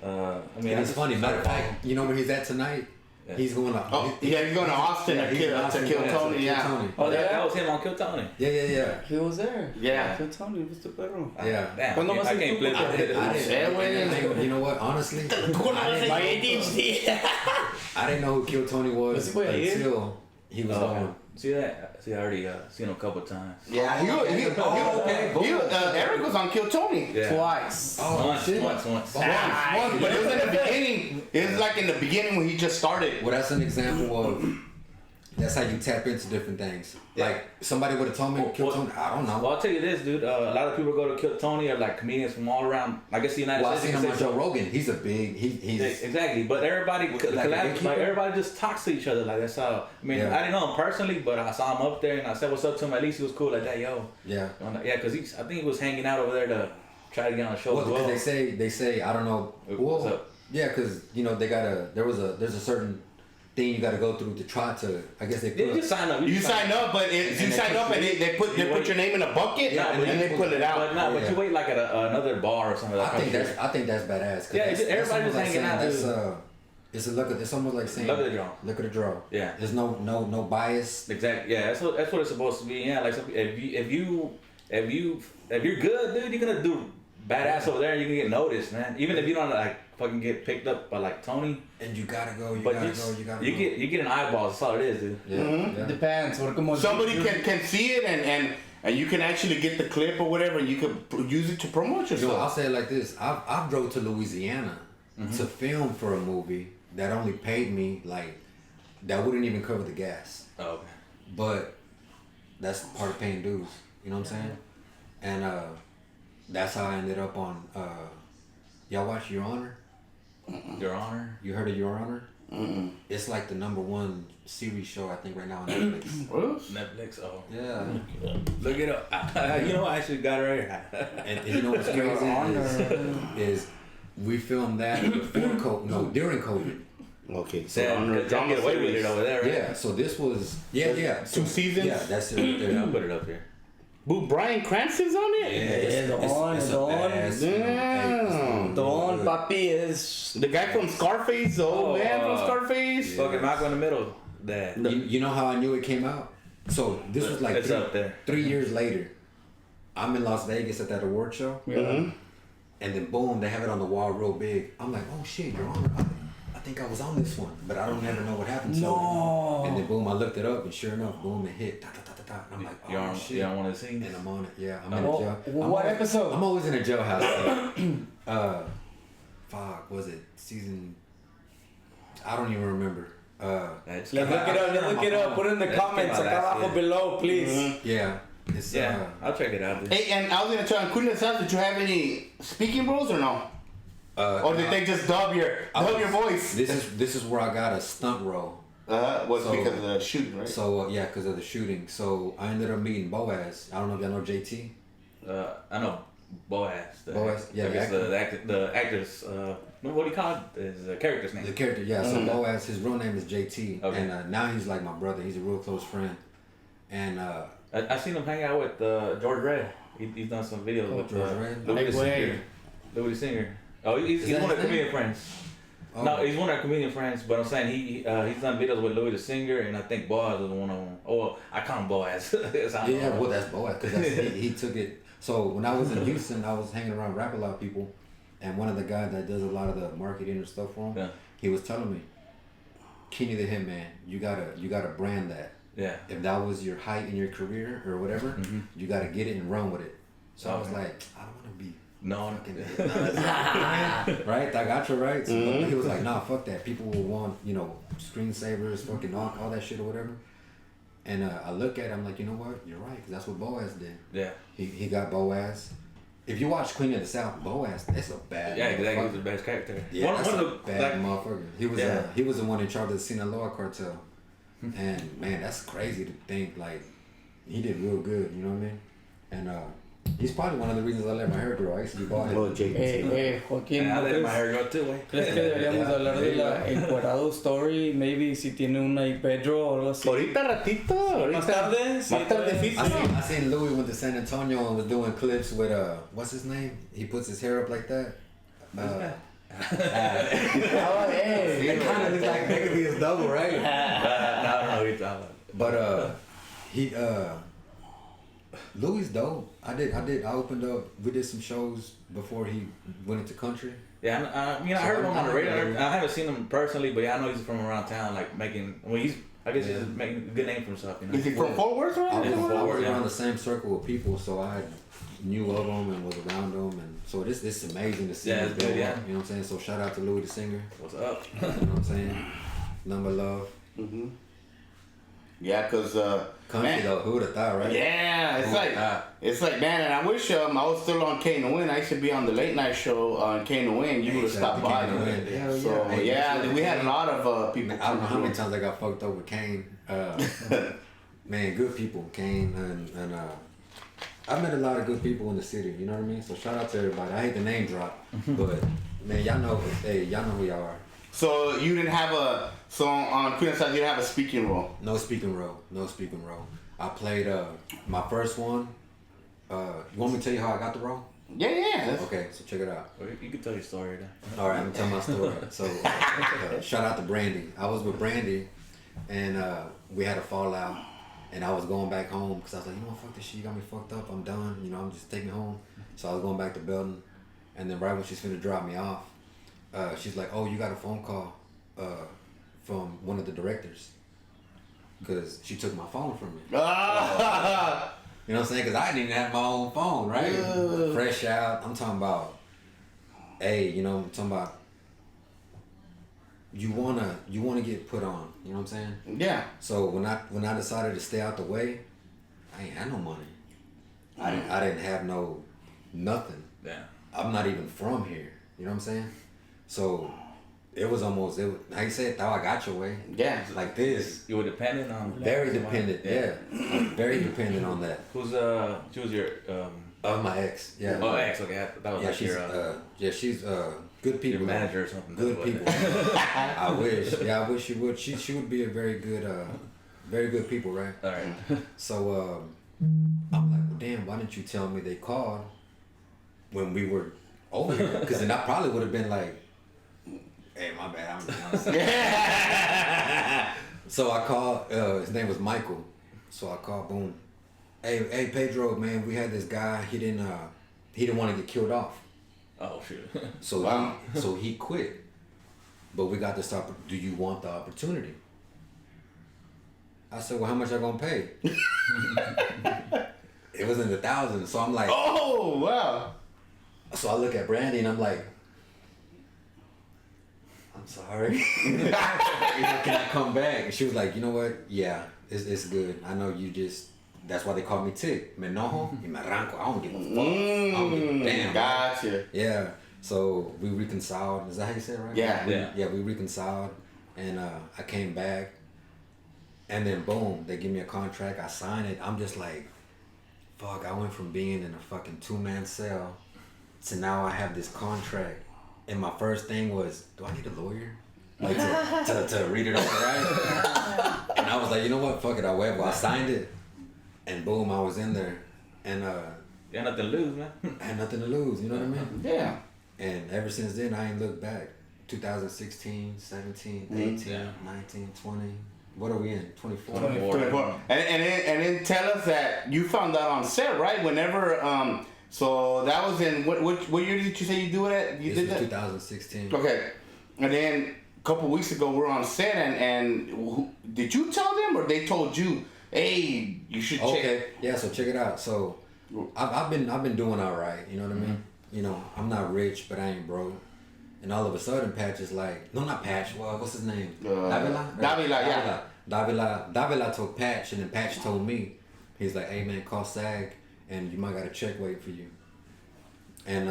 I mean, it's funny. Matter of fact, you know where he's at tonight? Yeah. He's going to. He's going to Austin to kill Tony. Yeah. Oh, that was him on Kill Tony. Yeah. He was there. Yeah. Kill Tony was the Pedro. Yeah. Damn. I can't flip it. You know what? Honestly, I didn't know who Kill Tony was until he was on See that? See, I already seen him a couple times. Yeah, Eric was on Kill Tony. Yeah. Twice. Once. But it was in the beginning. It was like in the beginning when he just started. Well, that's an example of. That's how you tap into different things. Yeah. Like somebody would have told me Kill Tony. I don't know. Well, I'll tell you this, dude. A lot of people go to Kill Tony are like comedians from all around. I guess the United Well, I States. seen him on Joe Rogan. He's a big. He's exactly. But everybody, everybody just talks to each other. Like that's how. I mean, I didn't know him personally, but I saw him up there and I said what's up to him. At least he was cool like that, yo. Yeah. Yeah, because I think he was hanging out over there to try to get on the show. Well, because they say I don't know. What's up? Yeah, because there's a certain thing you got to go through to try to. I guess they. You just sign up. You sign up, but you sign up and they put your name in a bucket and they pull it out. But you wait like at another bar or something. I think that's badass. Yeah, everybody just hanging out. It's it's almost like saying look at the draw. Look at the draw. Yeah. There's no bias. Exactly. Yeah, that's what it's supposed to be. Yeah, like if you're good, dude, you're gonna do badass over there. And you can get noticed, man. Even if you don't like fucking get picked up by like Tony. And you gotta go. You get an eyeball. That's all it is, dude. Yeah. Mm-hmm. Yeah. Depends. Somebody can see it and you can actually get the clip or whatever. And you can use it to promote yourself. I'll say it like this. I drove to Louisiana to film for a movie that only paid me that wouldn't even cover the gas. Oh, okay. But that's part of paying dues. You know what I'm saying? And that's how I ended up on. Y'all watch Your Honor? Your Honor. You heard of Your Honor? Mm-mm. It's like the #1 series show I think right now on Netflix. Netflix. Oh. Yeah. Look it up. You know, I actually got it right here. And you know what's crazy is we filmed that during COVID. Okay. So y'all get away with it over there, right? Yeah. So this was 2 seasons. Yeah, that's it. Right there. Yeah, I'll put it up here. Boo, Bryan Cranston's on it? Don Papi is the guy from Scarface, the old man from Scarface. Fucking Malcolm in the Middle. That. You know how I knew it came out? So this was like up there. 3 years later. I'm in Las Vegas at that award show. Mm-hmm. And then boom, they have it on the wall real big. I'm like, oh shit, Your Honor. I think I was on this one, but I don't never know what happened to it. And then boom, I looked it up and sure enough, boom, it hit. And I'm like, oh shit. You don't want to see? And I'm on it. Yeah, I'm in a jail. What episode? I'm always in a jailhouse. Fuck, was it season? I don't even remember. Let's look it up. Put it in the comments below, please. Mm-hmm. Yeah. It's, I'll check it out. Dude. Hey, and I was gonna try on Queen of the South. Did you have any speaking roles or no? Or did they just dub your voice? This is where I got a stunt role. Was because of the shooting, right? So because of the shooting. So I ended up meeting Boaz. I don't know if y'all know JT. I know Boaz. Boaz, yeah, I guess the actor's. What do you call it? His character's name. The character, yeah. So Boaz, his real name is JT, okay. And now he's like my brother. He's a real close friend. And I seen him hang out with George Red. He's done some videos with George Red. Louis Singer. Oh, he's one of the comedian friends. Oh. No, he's one of our comedian friends, but I'm saying he's done videos with Louis the Singer, and I think Boaz was one of them. Oh, I call him Boaz. Well, that's Boaz because he took it. So when I was in Houston, I was hanging around Rap A Lot people, and one of the guys that does a lot of the marketing and stuff for him, he was telling me, Kenny the Hitman, you gotta brand that. Yeah. If that was your height in your career or whatever, you gotta get it and run with it. So I was like, I don't want to be. No. Right? I got you, right? So he was like, nah, fuck that. People will want, screensavers, fucking all that shit or whatever. And I look at it, I'm like, you know what? You're right, because that's what Boaz did. Yeah. He got Boaz. If you watch Queen of the South, Boaz, that's a bad exactly. He's the best character. Yeah, that's a bad motherfucker. He was the one in charge of the Sinaloa cartel. And, man, that's crazy to think, like, he did real good, you know what I mean? And, he's probably one of the reasons I let my hair grow. I used to be bald. Joaquín, I let my hair grow too, güey. ¿Crees que deberíamos hablar de la Encuerados story? Maybe si tiene una y Pedro o algo así. Ahorita ratito. Más tarde. Más tardecito. I seen Louis went to San Antonio and was doing clips with what's his name? He puts his hair up like that. It kind of looks like that could be his double, right? No, I don't know what you're talking about. But Louis dope. I opened up. We did some shows before he went into country. Yeah, I heard him on the radio. I haven't seen him personally, but I know he's from around town, like making. Well, I guess he's making a good name for himself. You know? Is he from Fort Worth? I was Yeah. around the same circle of people, so I knew of them and was around them, and so this is amazing to see. Yeah, it's good, yeah. You know what I'm saying? So shout out to Louis the singer. What's up? You know what I'm saying? Number love. Mm-hmm. Yeah, cause Country though, who would have thought, right? Yeah, it's like man, and I wish I was still on Kane to Win. I used to be on the late night show on Kane to Win. You would have stopped by. So we had a lot of people. I don't know how many times I got fucked up with Kane. Man, good people, Kane, and I met a lot of good people in the city. You know what I mean? So shout out to everybody. I hate the name drop, but man, y'all know who y'all are. So you didn't have on Queen Side, you didn't have a speaking role. No speaking role. I played my first one. You want me to tell you how I got the role? Yeah. Okay, so check it out. You can tell your story now. All right, I'm gonna tell my story. So shout out to Brandy. I was with Brandy, and we had a fallout. And I was going back home because I was like, you know what, fuck this shit, you got me fucked up, I'm done, you know, I'm just taking me home. So I was going back to Belton, and then right when she's finna drop me off, she's like, oh, you got a phone call from one of the directors, because she took my phone from me. You know what I'm saying? Because I didn't even have my own phone, right? Fresh out, I'm talking about, hey, you know, I'm talking about, you wanna get put on, you know what I'm saying? Yeah. So when I decided to stay out the way, I ain't had no money. I didn't have nothing. Yeah. I'm not even from here. You know what I'm saying? So it was how you say it, thou I got your way. Yeah. Like this. You were dependent on. Very dependent. Yeah. I'm very dependent on that. Who's she was your Of my ex. Yeah. Oh, ex. Okay, that was yeah, she's good people. Your manager or something. Good people. I wish. Yeah, I wish she would. She would be a very good people, right? All right. So I'm like, well, damn, why didn't you tell me they called when we were over here? Because then I probably would have been like, hey, my bad, I'm just So I called, his name was Michael. So I called, boom. Hey, Pedro, man, we had this guy, he didn't want to get killed off. Oh, shit. So wow. So he quit. But we got this do you want the opportunity? I said, well, how much I gonna pay? It was in the thousands. So I'm like, oh, wow. So I look at Brandy and I'm like, I'm sorry. Can I come back? And she was like, you know what? Yeah, it's good. I know you just, that's why they call me Tick. Me enojo y me arranco. I don't give a fuck. I don't give a damn. Gotcha. Yeah. So we reconciled. Is that how you say it, right? Yeah. Yeah, we reconciled. And I came back. And then boom, they give me a contract. I sign it. I'm just like, fuck, I went from being in a fucking 2-man cell to now I have this contract. And my first thing was, do I need a lawyer? Like to read it over, right? And I was like, you know what? Fuck it, I signed it. And boom, I was in there. And you had nothing to lose, man. I had nothing to lose, you know what I mean? Yeah. And ever since then, I ain't looked back. 2016, 17, 18, 19, 20. What are we in? 24. 24. And then tell us that you found out on set, right? Whenever so that was in what year did you say you do it at? You did that? 2016. Okay. And then a couple weeks ago we're on set and did you tell them or they told you, hey, you should check? Okay. Yeah. So check it out. So I've been doing all right. You know what I mean? You know, I'm not rich, but I ain't broke. And all of a sudden, Patch is like, no, not Patch. Well, what's his name? Davila. Yeah. Davila told Patch, and then Patch told me. He's like, hey man, call SAG, and you might got a check waiting for you. And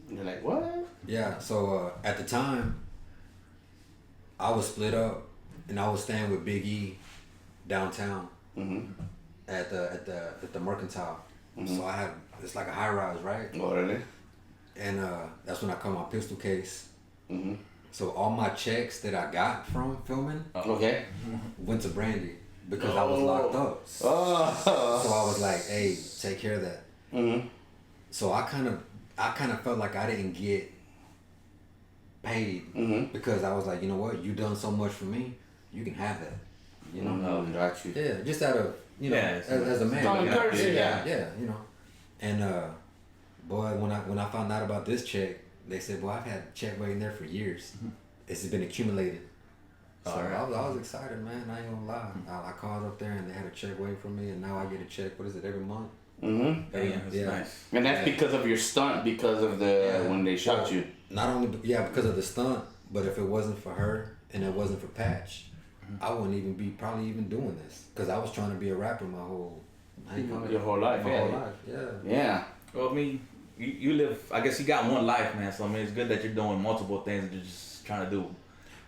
you're like, what? Yeah. So at the time, I was split up, and I was staying with Big E downtown at the Mercantile. So I have, it's like a high rise, right? Oh, really? And that's when I caught my pistol case. So all my checks that I got from filming went to Brandy because I was locked up. So I was like, hey, take care of that. So I kind of felt like I didn't get paid because I was like, you know what, you done so much for me, you can have that. You know? Got you. Yeah, just out of, you know, as a man. Common courtesy, yeah, you know. And boy, when I found out about this check, they said, boy, I've had a check waiting there for years. It's been accumulated. So I was excited, man. I ain't gonna lie. I called up there and they had a check waiting for me, and now I get a check. What is it, every month? Mm-hmm. That's nice. And that's because of your stunt, because of the when they shot you. Not only because of the stunt, but if it wasn't for her and it wasn't for Patch, I wouldn't even be probably even doing this, because I was trying to be a rapper my whole your whole life. My whole life, yeah. Well, I mean, you live. I guess you got one life, man. So I mean, it's good that you're doing multiple things that you're just trying to do.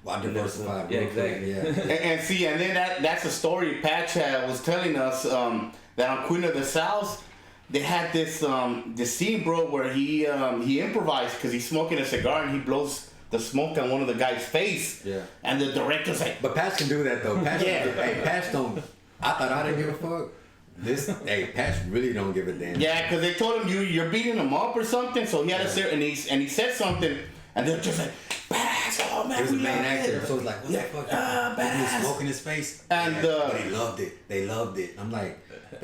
Well, I diversified. Yeah, exactly. Yeah. and see, and then that's a story Patch was telling us that on Queen of the South, they had this scene, bro, where he improvised because he's smoking a cigar and he blows the smoke on one of the guy's face. Yeah. And the director's like, but Patch can do that though. Patch, Patch don't. I thought I didn't give a fuck. Patch really don't give a damn. yeah, because they told him you're beating him up or something, so he had to sit and he said something, and they're just like, badass, oh man, he was the we main love actor, it. so it's like, what the fuck? Badass. He was smoking his face, And but they loved it. They loved it. I'm like,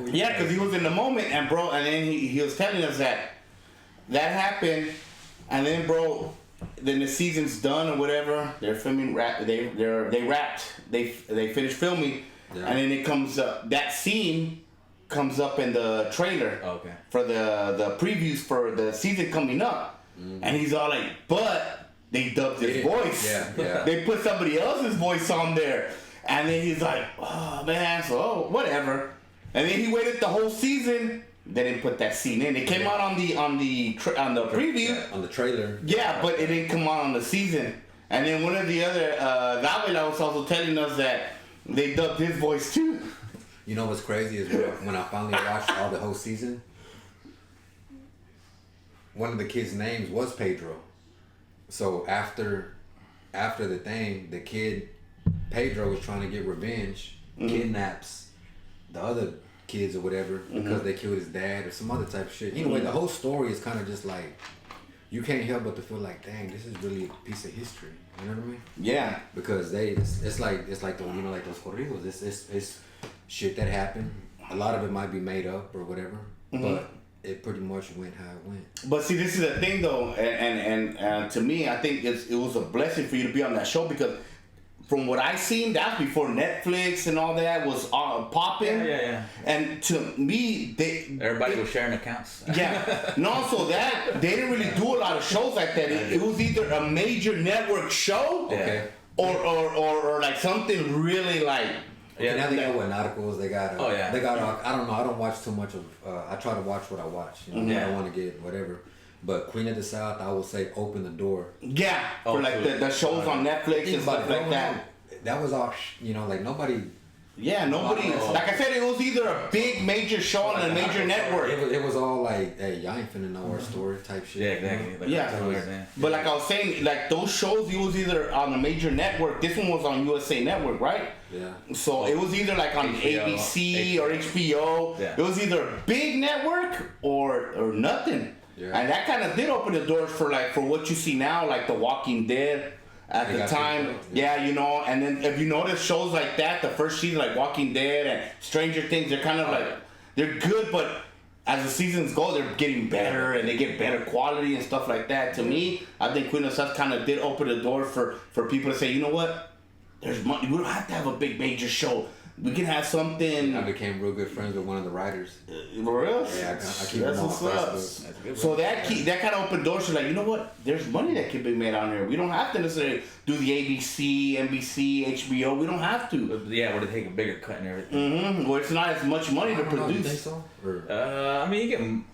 yeah, because he was in the moment, and bro, and then he was telling us that happened, and then bro, then the season's done or whatever. They're filming they wrapped. They finished filming, and then it comes up. That scene comes up in the trailer for the previews for the season coming up, and he's all like, but they dubbed his voice. Yeah. They put somebody else's voice on there, and then he's like, oh man, so whatever. And then he waited the whole season. They didn't put that scene in. It came out on the preview, on the trailer. Yeah, but it didn't come out on the season. And then one of the other Davila was also telling us that they dubbed his voice too. You know what's crazy is when I finally watched all the whole season, one of the kids' names was Pedro. So after the thing, the kid Pedro was trying to get revenge, kidnaps the other kids or whatever because they killed his dad or some other type of shit. Anyway, the whole story is kind of just like, you can't help but to feel like, dang, this is really a piece of history. You know what I mean? Yeah. Because it's like the, like those corridos. It's shit that happened. A lot of it might be made up or whatever, but it pretty much went how it went. But see, this is the thing though, and to me, I think it was a blessing for you to be on that show because from what I seen, that was before Netflix and all that was popping. Yeah. And to me, everybody was sharing accounts. Yeah. And also that they didn't really do a lot of shows like that. It was either a major network show, or like something really like. Yeah, now they got what nauticals. They got. They got. I don't know. I don't watch too much of. I try to watch what I watch. You know, I don't want to get whatever. But Queen of the South, I would say, open the door. Yeah, for like the shows on Netflix and stuff like that. That was all. You know, like nobody. Yeah, nobody. Like I said, it was either a big major show on a major network. It was all like, hey, y'all ain't finna know our story type shit. Yeah, exactly. Like but like I was saying, like those shows, it was either on a major network. This one was on USA Network, right? Yeah. So it was either like on ABC or HBO. Yeah. It was either a big network or nothing. Yeah. And that kind of did open the doors for what you see now, like The Walking Dead. At the time, you know, and then if you notice shows like that, the first season, like Walking Dead and Stranger Things, they're kind of like, they're good, but as the seasons go, they're getting better and they get better quality and stuff like that. To me, I think Queen of the South kind of did open the door for people to say, you know what, there's money. We don't have to have a big major show. We can have something. I became real good friends with one of the writers. For real? Yeah, I keep them on Facebook. So that kind of opened doors to like, you know what? There's money that can be made on here. We don't have to necessarily do the ABC, NBC, HBO. We don't have to. Yeah, or to take a bigger cut and everything. Mm-hmm. Well, it's not as much money to produce. You think so? Or, I mean, you can.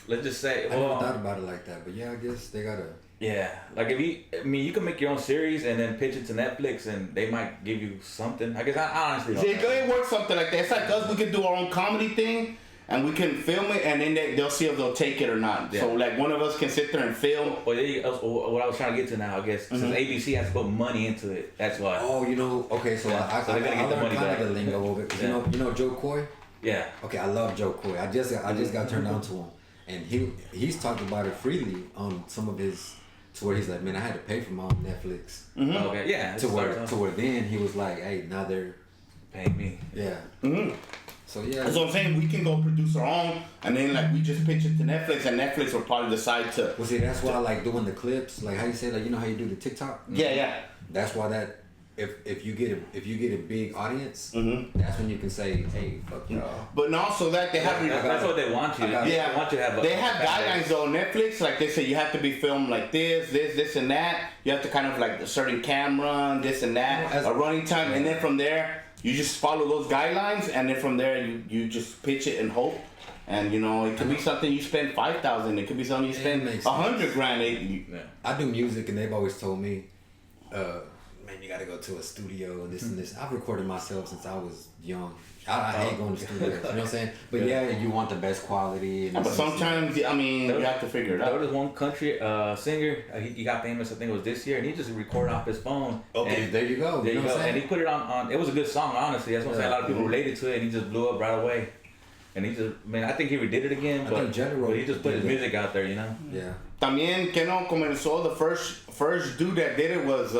Let's just say. I never thought about it like that, but yeah, I guess they gotta. Yeah, like you can make your own series and then pitch it to Netflix and they might give you something. I guess I honestly don't know. It works something like that. It's like us, we can do our own comedy thing and we can film it and then they'll see if they'll take it or not. Yeah. So like one of us can sit there and film. What I was trying to get to now, I guess, since ABC has to put money into it, that's why. Oh, you know, okay, so I they're gonna get the money back. The lingo of it. You know Joe Coy? Yeah. Okay, I love Joe Coy. I just got turned on to him, and he's talked about it freely on some of his. To where he's like, man, I had to pay for my own Netflix. Mm-hmm. Okay, yeah. To where then he was like, hey, now they're paying me. Yeah. Mm-hmm. So yeah. That's what I'm saying. We can go produce our own, and then like we just pitch it to Netflix, and Netflix will probably decide to. Well, see, that's why I like doing the clips. Like how you say, like you know how you do the TikTok. Yeah. That's why that if you get a big audience, that's when you can say, hey, fuck y'all. But also that they have that's what they want you. They want you to have. They have guidelines on Netflix, like they say you have to be filmed like this, and that. You have to kind of like a certain camera, this and that, a running time, and then from there you just follow those guidelines, and then from there you just pitch it and hope. And it could be something you spend $5,000. It could be something you spend $100,000. I do music, and they've always told me, man, you gotta go to a studio and this and this. I've recorded myself since I was young. I hate going to studios. You know what I'm saying? But you want the best quality. And but sometimes, you have to figure it out. There was one country singer. He got famous. I think it was this year, and he just recorded off his phone. Okay, there you go. There you go. And he put it on. It was a good song, honestly. That's what I'm saying. A lot of people related to it, and he just blew up right away. And he just, I think he redid it again, but he just put his music out there, Yeah. También que no comenzó, the first dude that did it was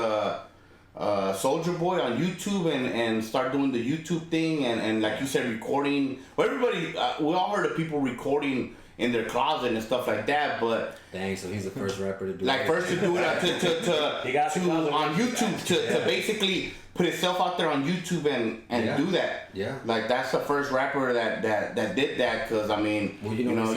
Soulja Boy on YouTube and start doing the YouTube thing and like you said, recording. Well, everybody, we all heard of people recording in their closet and stuff like that, but dang, so he's the first rapper to do like it. First to do it on YouTube to basically put himself out there on YouTube and do that. Yeah. Like that's the first rapper that did that, because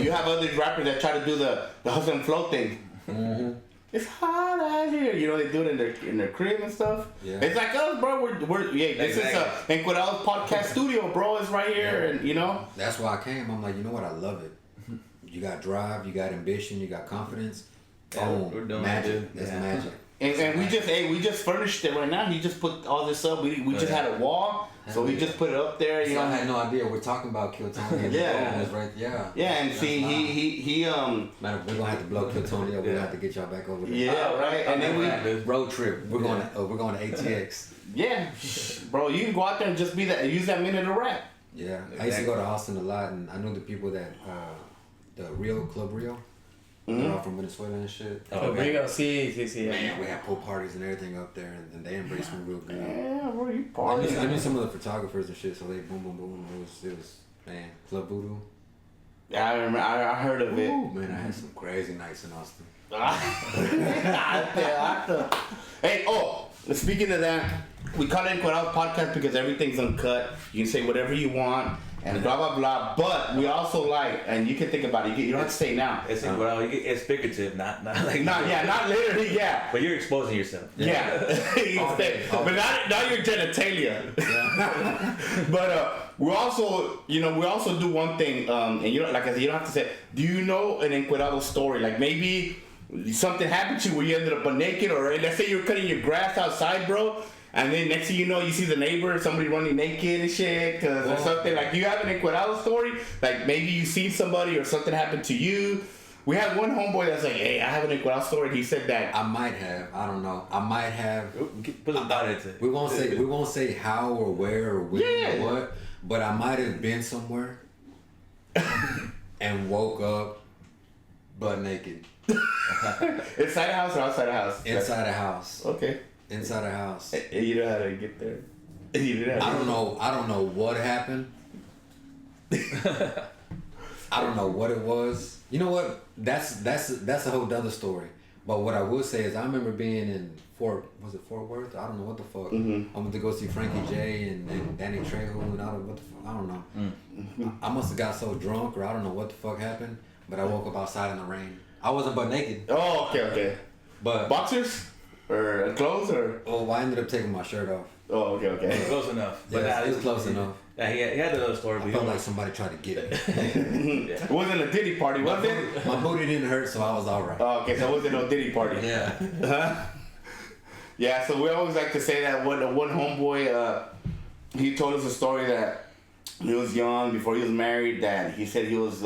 you have other rappers that try to do the hustle and flow thing. Mm-hmm. It's hot out here. They do it in their crib and stuff. Yeah. It's like us, bro. We're this is a Encuerados podcast studio, bro. It's right here, and That's why I came. I'm like, you know what? I love it. You got drive, you got ambition, you got confidence. We're doing magic. That's magic. And we just furnished it right now. He just put all this up. We just had a wall, so we just put it up there. I had no idea. We're talking about Kill Tony. Right. Yeah. Yeah, and see, he Man, we're gonna have to blow Kill Tony up. We're gonna have to get y'all back over there. Yeah, right. And then we road trip. We're going to ATX. Yeah, bro, you can go out there and just use that minute to rap. Yeah, exactly. I used to go to Austin a lot, and I knew the people that the Club Rio. They're all from Venezuela and shit. Club Rio, sí. Man, we had pool parties and everything up there, and they embraced me real good. Yeah, bro, you party. I knew some of the photographers and shit, so they boom, boom, boom. It was man, Club Voodoo. Yeah, I remember. I heard of it. Ooh, man, I had some crazy nights in Austin. Hey, speaking of that, we call it Encuerados podcast because everything's uncut. You can say whatever you want. And blah blah blah, but we also and you can think about it. You don't have to say now. It's figurative, not like not literally, yeah. But you're exposing yourself. Yeah, but not your genitalia. Yeah. But we also do one thing, and like I said, you don't have to say. Do you know an Encuerado story? Like maybe something happened to you where you ended up naked, or let's say you're cutting your grass outside, bro. And then next thing you know, you see the neighbor, somebody running naked and shit, or something. Like, you have an Encuerado story? Like, maybe you see somebody or something happened to you. We had one homeboy that's like, hey, I have an Encuerado story. And he said that. I might have. I don't know. I might have. Put a dot into it. We won't say how or where or when or what, but I might have been somewhere and woke up butt naked. Inside the house or outside the house? Inside the house. Okay. Inside the house. You know how to get there. I don't know what happened. I don't know what it was. You know what? That's a whole other story. But what I will say is I remember being in Fort Worth? I don't know what the fuck. I went to go see Frankie J and Danny Trejo and I don't know. I must have got so drunk or I don't know what the fuck happened. But I woke up outside in the rain. I wasn't butt naked. Oh, okay. But boxers? Or clothes, or? Oh, I ended up taking my shirt off. Oh, okay. Close enough. But yeah, it was close enough. Yeah, he had another story. I felt like somebody tried to get it. It wasn't a Diddy party, was it? My booty didn't hurt, so I was all right. Oh, okay, so it wasn't no Diddy party. Yeah. Yeah, so we always like to say that one homeboy, he told us a story that he was young, before he was married, that he said he was,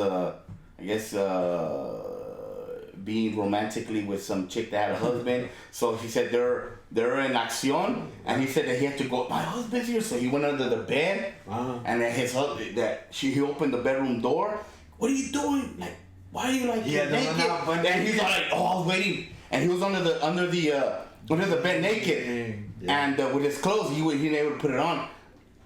being romantically with some chick that had a husband. So he said they're in acción, and he said that he had to go, my husband's here, so he went under the bed, and then his husband, he opened the bedroom door. What are you doing? Like, why are you like naked? And he's like, oh, I was waiting, and he was under the bed naked, and with his clothes, he wasn't able to put it on,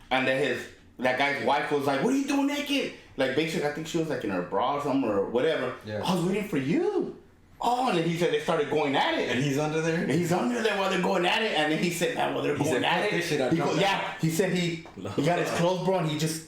and then that guy's wife was like, what are you doing naked? Like, basically, I think she was like in her bra or something or whatever. Yeah. I was waiting for you. Oh, and then he said they started going at it. And he's under there? And he's under there while they're going at it. And then he said, man, while they're going at it. He said he got his clothes, bro, and he just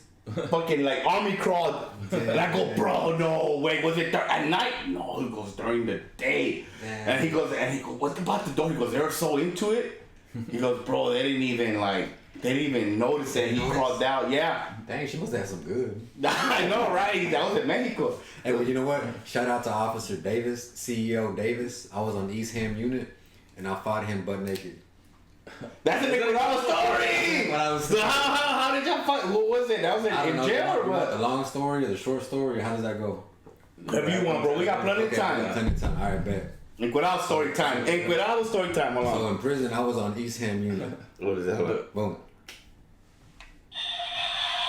fucking like army crawled. And I go, bro, no, wait, was it at night? No, he goes during the day. Damn. And he goes, what about the door? He goes, they were so into it. He goes, bro, they didn't even notice that he crawled out. Yeah. Dang, she must have some good. I know, right? That was in Mexico. Hey, well, you know what? Shout out to Officer Davis, CEO Davis. I was on the East Ham unit, and I fought him butt naked. That's an Encuerados story! So how did y'all fight? What was it? That was in jail or what? The long story or the short story, or how does that go? Whatever you want, bro. We got plenty of time. Plenty of time. All right, bet. Encuerados story time. Encuerados story time. Hold on. So in prison, I was on East Ham unit. What is that? Boom.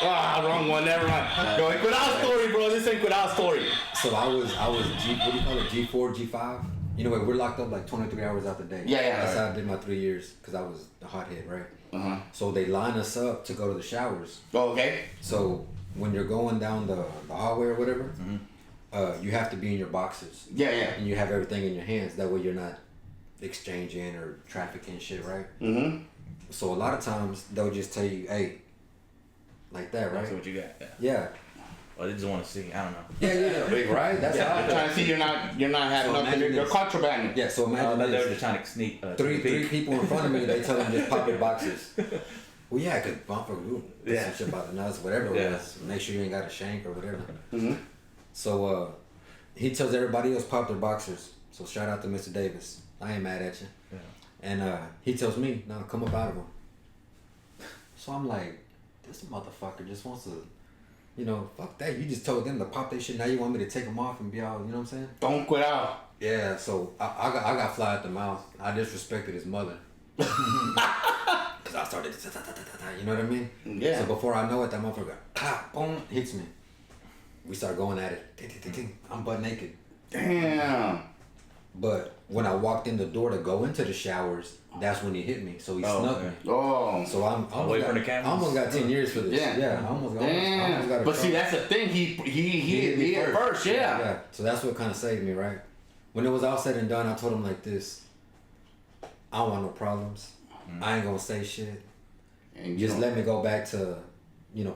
Wrong one. Never mind. Go Encuerados story, bro. This is Encuerados story. So I was what do you call it? G4, G5. You know what? We're locked up like 23 hours out the day. Yeah. That's how I did my 3 years because I was the hothead, right? Uh-huh. So they line us up to go to the showers. Oh, okay. So when you're going down the hallway or whatever, you have to be in your boxers. Yeah. And you have everything in your hands. That way you're not exchanging or trafficking shit, right? Mm-hmm. So a lot of times they'll just tell you, hey, like that, right? That's what you got. Yeah. Or they just want to see. I don't know. Yeah. Big, right? That's how I'm trying to see you're not having nothing. You're contrabanding. Yeah. So imagine they were this. trying to sneak Three people in front of me. They tell them just pop your boxes. Well, yeah, I could bump or do some shit about the nuts, whatever it was. Make sure you ain't got a shank or whatever. Mm-hmm. So he tells everybody else pop their boxers. So shout out to Mr. Davis. I ain't mad at you. Yeah. And he tells me, "No, come up out of them." So I'm like, this motherfucker just wants to, fuck that. You just told them to pop that shit. Now you want me to take them off and be all, you know what I'm saying? Don't quit out. Yeah. So I got fly at the mouth. I disrespected his mother. Cause I started, you know what I mean? Yeah. So before I know it, that motherfucker, boom, hits me. We start going at it. I'm butt naked. Damn. But when I walked in the door to go into the showers, that's when he hit me. So he snuck me. Oh. So I'm away from the cameras. I almost got 10 years for this. Yeah. I almost got But see, that's the thing. He hit first. Yeah. So that's what kind of saved me, right? When it was all said and done, I told him like this: I don't want no problems. I ain't gonna say shit. And just let me go back to,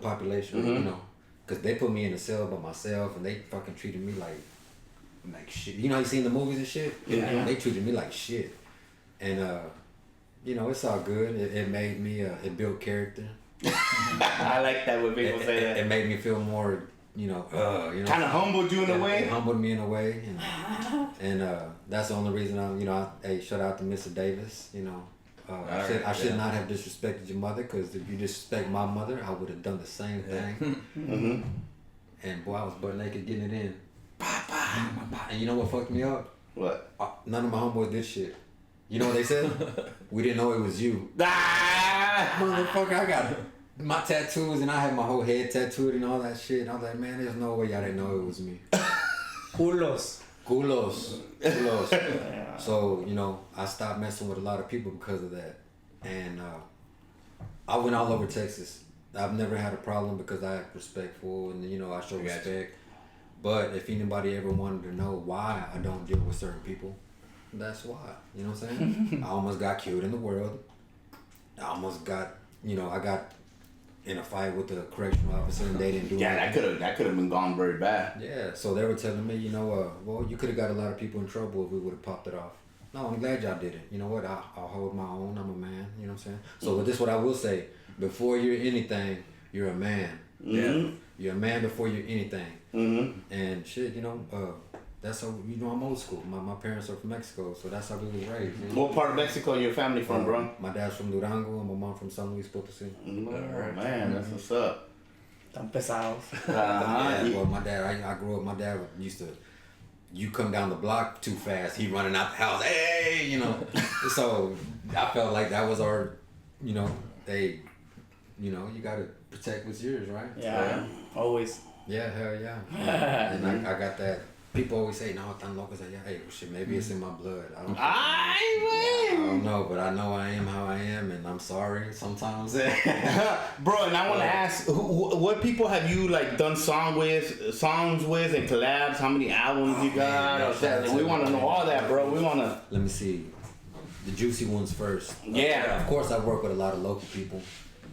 population, because they put me in a cell by myself and they fucking treated me like shit. You know, you seen the movies and shit? Yeah. They treated me like shit. And, it's all good. It made me, it built character. I like that when people say that. It made me feel more, kind of humbled you in a way. It humbled me in a way. And that's the only reason hey, shout out to Mr. Davis, I should not have disrespected your mother, because if you disrespect my mother, I would have done the same thing. Mm-hmm. And boy, I was butt naked getting it in. And you know what fucked me up? What? None of my homeboys did shit. You know what they said? We didn't know it was you. Motherfucker, I got my tattoos and I had my whole head tattooed and all that shit. I was like, man, there's no way y'all didn't know it was me. Culos. So, I stopped messing with a lot of people because of that. And I went all over Texas. I've never had a problem because I act respectful and, I show respect. But if anybody ever wanted to know why I don't deal with certain people, that's why. You know what I'm saying? I almost got killed in the world. I almost got, I got in a fight with the correctional officer and they didn't do anything. Yeah, that could have been gone very bad. Yeah, so they were telling me, well, you could have got a lot of people in trouble if we would have popped it off. No, I'm glad y'all did it. You know what? I'll hold my own. I'm a man. You know what I'm saying? So this is what I will say. Before you're anything, you're a man. Mm-hmm. Yeah. You're a man before you're anything. Mm-hmm. And shit, that's how, I'm old school. My parents are from Mexico, so that's how we was raised. What part of Mexico your family from, bro? My dad's from Durango and my mom from San Luis Potosí. Oh, man, that's what's up. Tan pesados. Yeah, well, my dad, I grew up, my dad used to, you come down the block too fast, he running out the house, hey, So I felt like that was our, you gotta protect what's yours, right? Yeah, always. Yeah, hell yeah. And I got that people always say, no, tan loco. Yeah, hey, shit, maybe it's in my blood. I I don't know, but I know I am how I am, and I'm sorry sometimes. Bro, and I want to ask, what people have you like done songs with, and collabs? How many albums you got? We want to know all that, bro. We want to. Let me see, the juicy ones first. Yeah. Of course, I work with a lot of local people,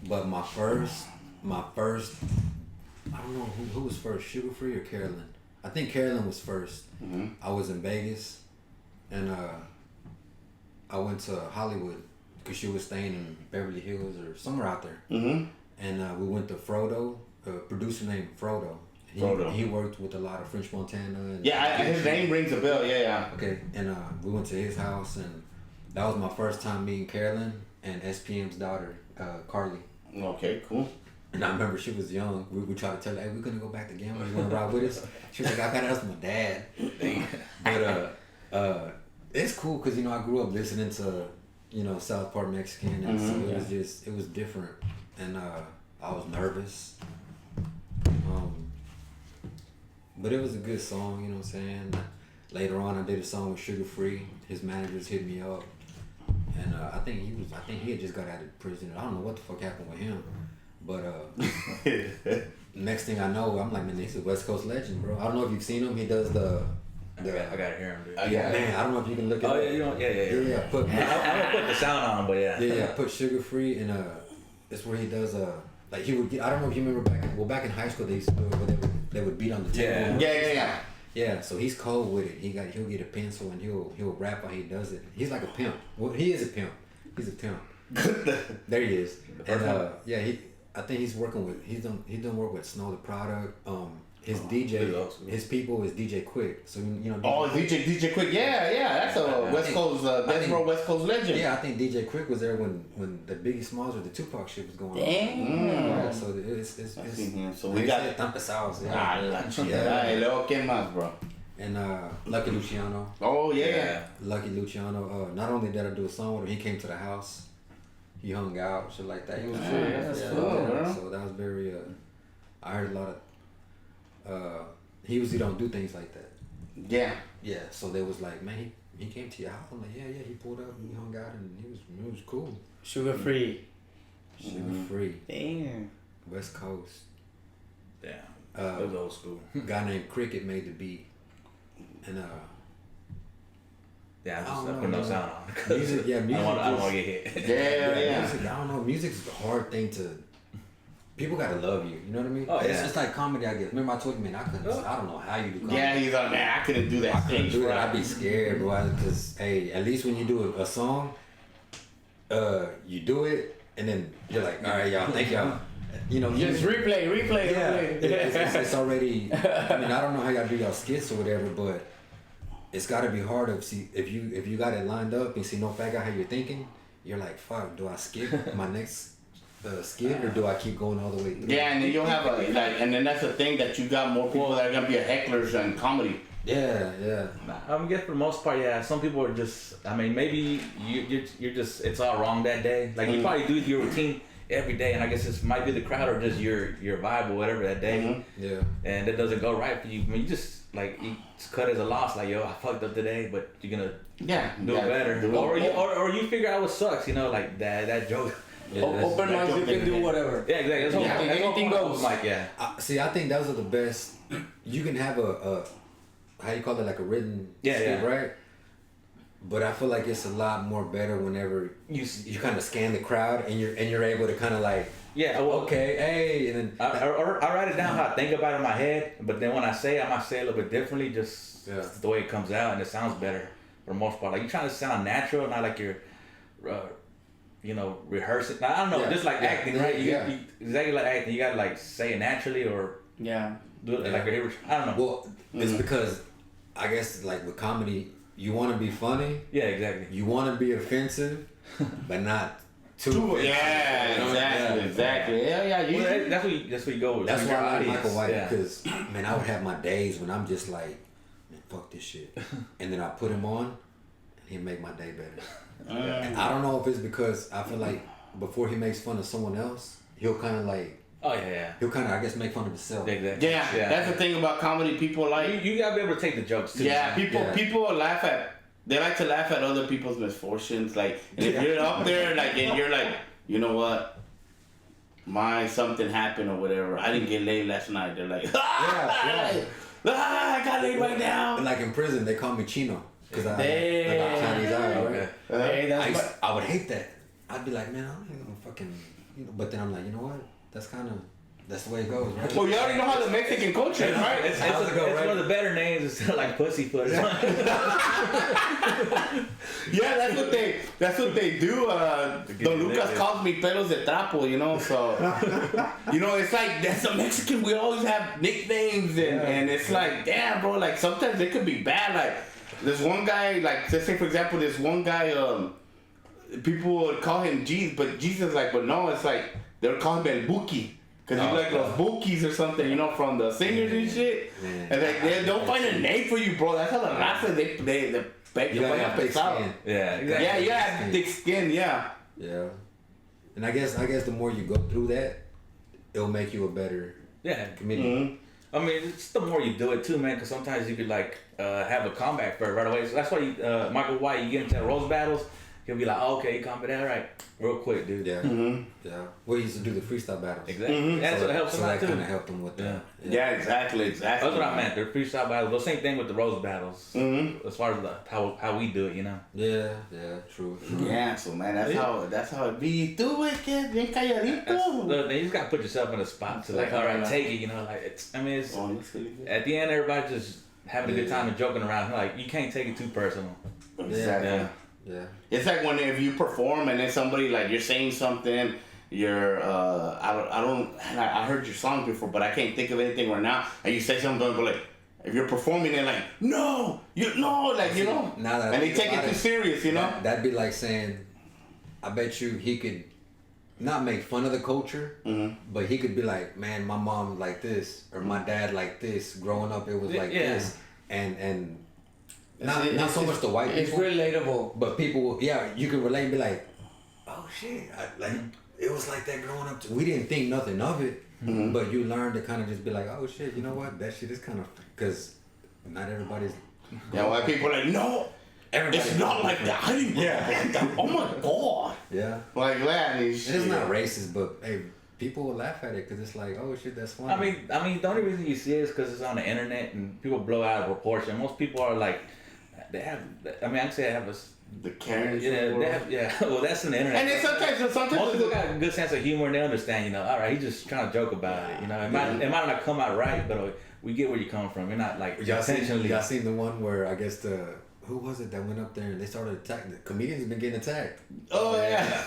but my first, I don't know who was first, Sugar Free or Carolyn. I think Carolyn was first. Mm-hmm. I was in Vegas, and I went to Hollywood because she was staying in Beverly Hills or somewhere out there. Mm-hmm. And we went to Frodo, a producer named Frodo. He worked with a lot of French Montana. And his name rings a bell. Yeah. Okay, and we went to his house, and that was my first time meeting Carolyn and SPM's daughter, Carly. Okay, cool. And I remember she was young. We tried to tell her, hey, we're gonna go back to Gamma. You wanna ride with us? She was like, I gotta ask my dad. But it's cool because I grew up listening to South Park Mexican, and so it was different, and I was nervous. But it was a good song, you know what I'm saying. Later on, I did a song with Sugar Free. His managers hit me up, and I think he had just got out of prison. I don't know what the fuck happened with him. But next thing I know, I'm like, man, he's a West Coast legend, bro. I don't know if you've seen him. He does the I gotta hear him, dude. Man, I don't know if you can look at it. Yeah. I don't put the sound on, but yeah. Yeah, put Sugar Free, and it's where he does like he would. I don't know if you remember back in high school they used to do it where they would beat on the table. Yeah. Yeah, so he's cold with it. He'll get a pencil and he'll rap while he does it. He's like a pimp. Well, he is a pimp. He's a pimp. There he is. And I think he's working with he's done work with Snow the Product. His DJ, his people is DJ Quick. So DJ Quick, that's a West Coast legend. Yeah, I think DJ Quick was there when the Biggie Smalls or the Tupac shit was going on. Damn. So it's so we got Tampa South. Luego ¿quién más, bro? And Lucky Luciano. Oh yeah. Lucky Luciano. Not only did I do a song with him, he came to the house. He hung out, shit like that. He was cool. So that was very. I heard a lot of. He usually don't do things like that. Yeah. Yeah. So they was like, man, he came to your house. I'm like, yeah. He pulled up and we hung out and it was cool. Sugar Free. Sugar Free. Damn. West Coast. Damn. It was old school. Guy named Cricket made the beat, and yeah, I put no sound on. Music. I don't want to get hit. Yeah. Music, I don't know. Music's a hard thing to. People gotta love you. You know what I mean? Oh, yeah. It's like comedy. I guess. Remember I told you, man, I don't know how you do comedy. Yeah, he's like, man, I couldn't do that. I couldn't do it. I'd be scared, bro. Because hey, at least when you do a song, you do it, and then you're like, all right, y'all, thank y'all. Just replay. Yeah, it's already. I mean, I don't know how y'all do y'all skits or whatever, but it's got to be hard if you got it lined up and see no fag out how you're thinking. You're like, fuck, do I skip my next skit or do I keep going all the way through? Yeah, and then you'll have and then that's the thing that you got more people that are gonna be hecklers in comedy. Yeah. I guess for the most part, yeah. Some people are just. I mean, maybe you're just. It's all wrong that day. Like you probably do your routine every day, and I guess it might be the crowd or just your vibe or whatever that day. Mm-hmm. Yeah. And it doesn't go right for you. I mean, you just cut as a loss. Like, yo, I fucked up today, but you're gonna do it better. Or you figure out what sucks. Like that joke. Yeah, open mic, you can do whatever. Yeah, exactly. Anything goes. Like, yeah. See, I think those are the best. You can have a how you call it, like a written skit, right? But I feel like it's a lot more better whenever you kind of scan the crowd and you're able to kind of like okay, hey, and then I write it down how I think about it in my head, but then when I say it, I might say it a little bit differently, just the way it comes out, and it sounds better for the most part. Like you're trying to sound natural, not like you're rehearsing. Now, I don't know, just like acting, right? You exactly like acting. You gotta like say it naturally or do it like you're. I don't know. Well, it's because I guess like with comedy, you want to be funny. Yeah, exactly. You want to be offensive, but not too. Exactly. Yeah. That's what you go with. That's why I like Michael White, because man, I would have my days when I'm just like, man, fuck this shit, and then I put him on, and he'd make my day better. And I don't know if it's because I feel like before he makes fun of someone else, he'll kind of like Oh yeah. He'll kind of, I guess, make fun of himself. Exactly. Yeah, that's the thing about comedy. People like you gotta be able to take the jokes too. Yeah, people laugh at. They like to laugh at other people's misfortunes. Like, and if you're up there, like, and you're like, you know what? Something happened or whatever. I didn't get laid last night. They're like, I got laid right now. And like in prison, they call me Chino because I got Chinese eye. Right? I would hate that. I'd be like, man, I ain't gonna fucking, But then I'm like, you know what? That's the way it goes, right? Well, you already know how the Mexican culture is, right? It's one of the better names. It's like Pussyfoot. Yeah, that's what they do. Don Lucas calls me pelos de trapo, so it's like that's a Mexican. We always have nicknames and it's like, damn, bro, like sometimes it could be bad. Like there's one guy, like let's say for example, there's one guy, people would call him Jesus, but Jesus but no, it's like they'll call him El Buki. Cause he's like those bookies or something, from the singers and shit. And like they don't find a name for you, bro. That's how the raza they you gotta have thick skin. Yeah, exactly. Yeah, you have thick skin, yeah. Yeah. And I guess the more you go through that, it'll make you a better comedian. Mm-hmm. I mean, it's the more you do it too, man. Because sometimes you could have a comeback for it right away. So that's why Michael White, you get into roast battles. He'll be like, okay, you come that right, real quick, dude. Yeah, yeah. We used to do the freestyle battles. Exactly. Mm-hmm. That's what helps him out too. That kind of helped him with that. Yeah, exactly. That's what I meant. The freestyle battles. The same thing with the roast battles. Mm-hmm. As far as how we do it, Yeah, true. Yeah, so man, that's how it be. Do it, kid. Bien calladito. You just gotta put yourself in a spot to all right, take it. It's at the end, everybody's just having a good time and joking around. Like you can't take it too personal. Exactly. Yeah. It's like if you perform and then somebody you're saying something, you're I heard your song before, but I can't think of anything right now. And you say something, but if you're performing and no, and they take it too serious, That'd be like saying, I bet you he could not make fun of the culture, but he could be like, man, my mom like this or my dad like this. Growing up, it was like this, and. Not so much the white people. It's relatable. But people, you can relate and be like, oh shit, it was like that growing up. We didn't think nothing of it, but you learn to kind of just be like, oh shit, you know what? That shit is kind of, because not everybody's. Yeah, white people are like, no, it's not like that. I didn't like that. Oh my god. Yeah. Like that. It's not racist, but hey, people will laugh at it because it's like, oh shit, that's funny. I mean, the only reason you see it is because it's on the internet and people blow out of proportion. Most people are like. They have. I'd say they have the Karens. Yeah, they have. Well, that's in the internet. And then sometimes most people got a good sense of humor and they understand. All right, he's just trying to joke about it. It might not come out right, but we get where you come from. You're not intentionally. Y'all seen the one where I guess who was it that went up there and they started attacking? The comedians been getting attacked. Oh yeah.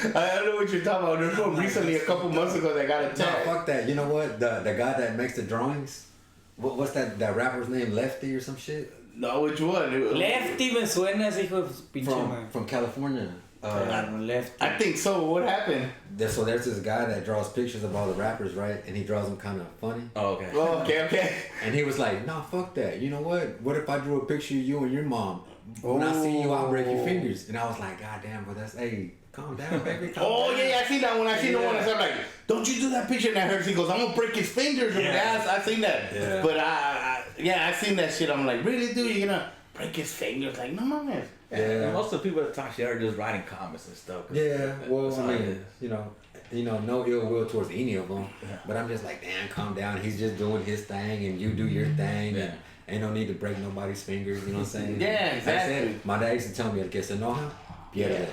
I don't know what you're talking about. There's one recently a couple months ago that got attacked. No, fuck that. You know what? The guy that makes the drawings. What's that rapper's name? Lefty or some shit? No, which one? Lefty me suena ese hijo de pinche man. From California. Lefty. I think so. What happened? So there's this guy that draws pictures of all the rappers, right? And he draws them kind of funny. Oh, okay. Oh, okay. And he was like, nah, fuck that. You know what? What if I drew a picture of you and your mom? When I see you, I'll break your fingers. And I was like, God damn, but calm down, baby. Calm down. Yeah, I seen that one. I seen the one that's like, don't you do that picture? And I heard he goes, I'm gonna break his fingers. Yeah. I seen that. Yeah. But I seen that shit. I'm like, really, dude? You're gonna break his fingers? Like, no, man. Yeah. And most of the people that talk shit are just writing comments and stuff. Yeah. Well, I mean, no ill will towards any of them. Yeah. But I'm just like, damn, calm down. He's just doing his thing, and you do your thing. Yeah. And ain't no need to break nobody's fingers. You know what I'm saying? Yeah, exactly. My dad used to tell me, el que se enoja, pierde.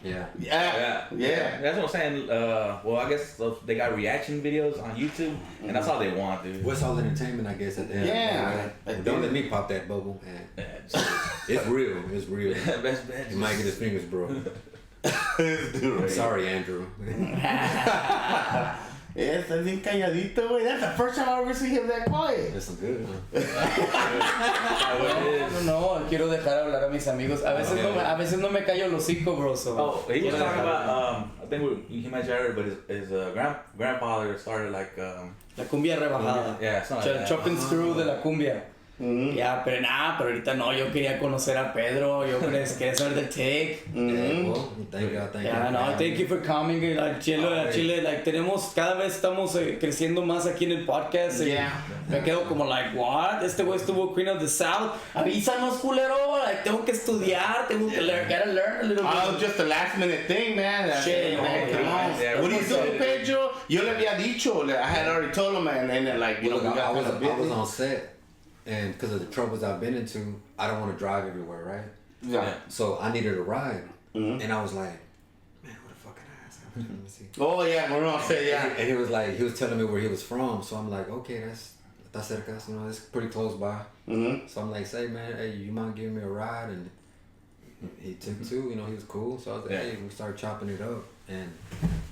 Yeah. That's what I'm saying. Well, I guess they got reaction videos on YouTube, and that's all they want, dude. What's all entertainment, I guess, at the end. Yeah. Don't let me pop that bubble. It's real. It's real. Best bet. He might get his fingers broken. Sorry, Andrew. Yes, I think calladito, güey. That's the first time I ever see him that quiet. That's good, No, quiero dejar hablar a mis amigos. A veces no me callo el hocico, bro. So. He was talking about, I think he mentioned earlier, but his grandfather started La cumbia rebajada. Yeah, something like that. Chopping screw de la cumbia. Ya, pero ahorita no, yo quería conocer a Pedro, yo quería saber del take. Well, thank you. Thank you for coming. Chile, like, cada vez estamos creciendo más aquí en el podcast. Me quedo como, like, what? Este güey estuvo Queen of the South. Avísanos, culero. Like, tengo que estudiar, gotta learn a little bit. Oh, just a last minute thing, man. Shit, man, come on. Yeah, What are you doing, Pedro? Yo le había dicho, I had already told him, and like, you know, I was on set, and because of the troubles I've been into, I don't want to drive everywhere, right? Yeah. So I needed a ride, and I was like, man, what a fucking ass. Let me see. Oh yeah, we're on set, yeah. And he was telling me where he was from, so I'm like, okay, that's cerca, you know, it's pretty close by. So I'm like, say, man, hey, you mind giving me a ride? And he took two, you know, he was cool. So I was like, hey, we started chopping it up. And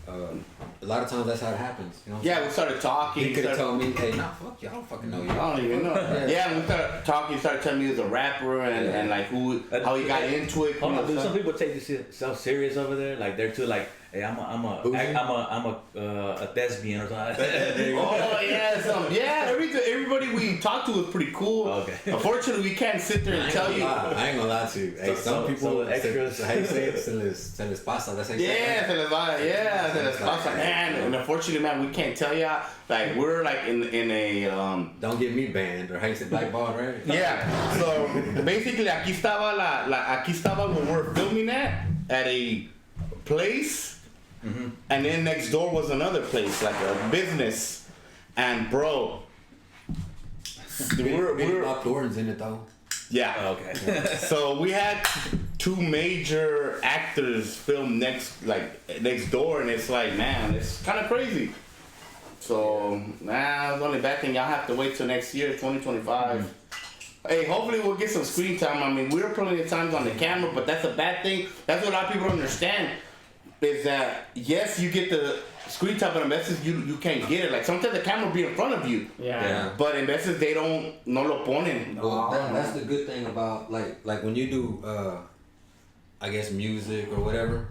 a lot of times that's how it happens, you know. Yeah, we started talking. He could have told me, hey, nah, fuck you, I don't fucking know you. I don't even know. Yeah, we started talking. He started telling me he was a rapper and like how he got into it. Do some people take themselves serious over there? Like they're too like, hey, I'm a thespian or something. Oh yeah, everybody we talked to was pretty cool. Okay. Unfortunately, we can't sit there and tell you. I ain't gonna lie to you. Hey, some people extras. How you say it? Se les pasa. That's how you say it. Se les pasa, man. And unfortunately, man, we can't tell ya. Like we're like in a Don't get me banned or how you say blackballed, right? Yeah. So basically, aquí estaba when we're filming at a place. And then next door was another place, like a business. And bro, we're not Jordan's in it though. Yeah. Oh, okay. So we had two major actors film next door, and it's like, man, it's kind of crazy. So, the only bad thing, y'all have to wait till next year, 2025. Hey, hopefully we'll get some screen time. I mean, we're plenty of times on the camera, but that's a bad thing. That's what a lot of people don't understand. Is that yes, you get the screen time, but in message you can't get it. Like sometimes the camera will be in front of you. Yeah. But in message they don't no lo ponen. Well, that's the good thing about like when you do I guess music or whatever.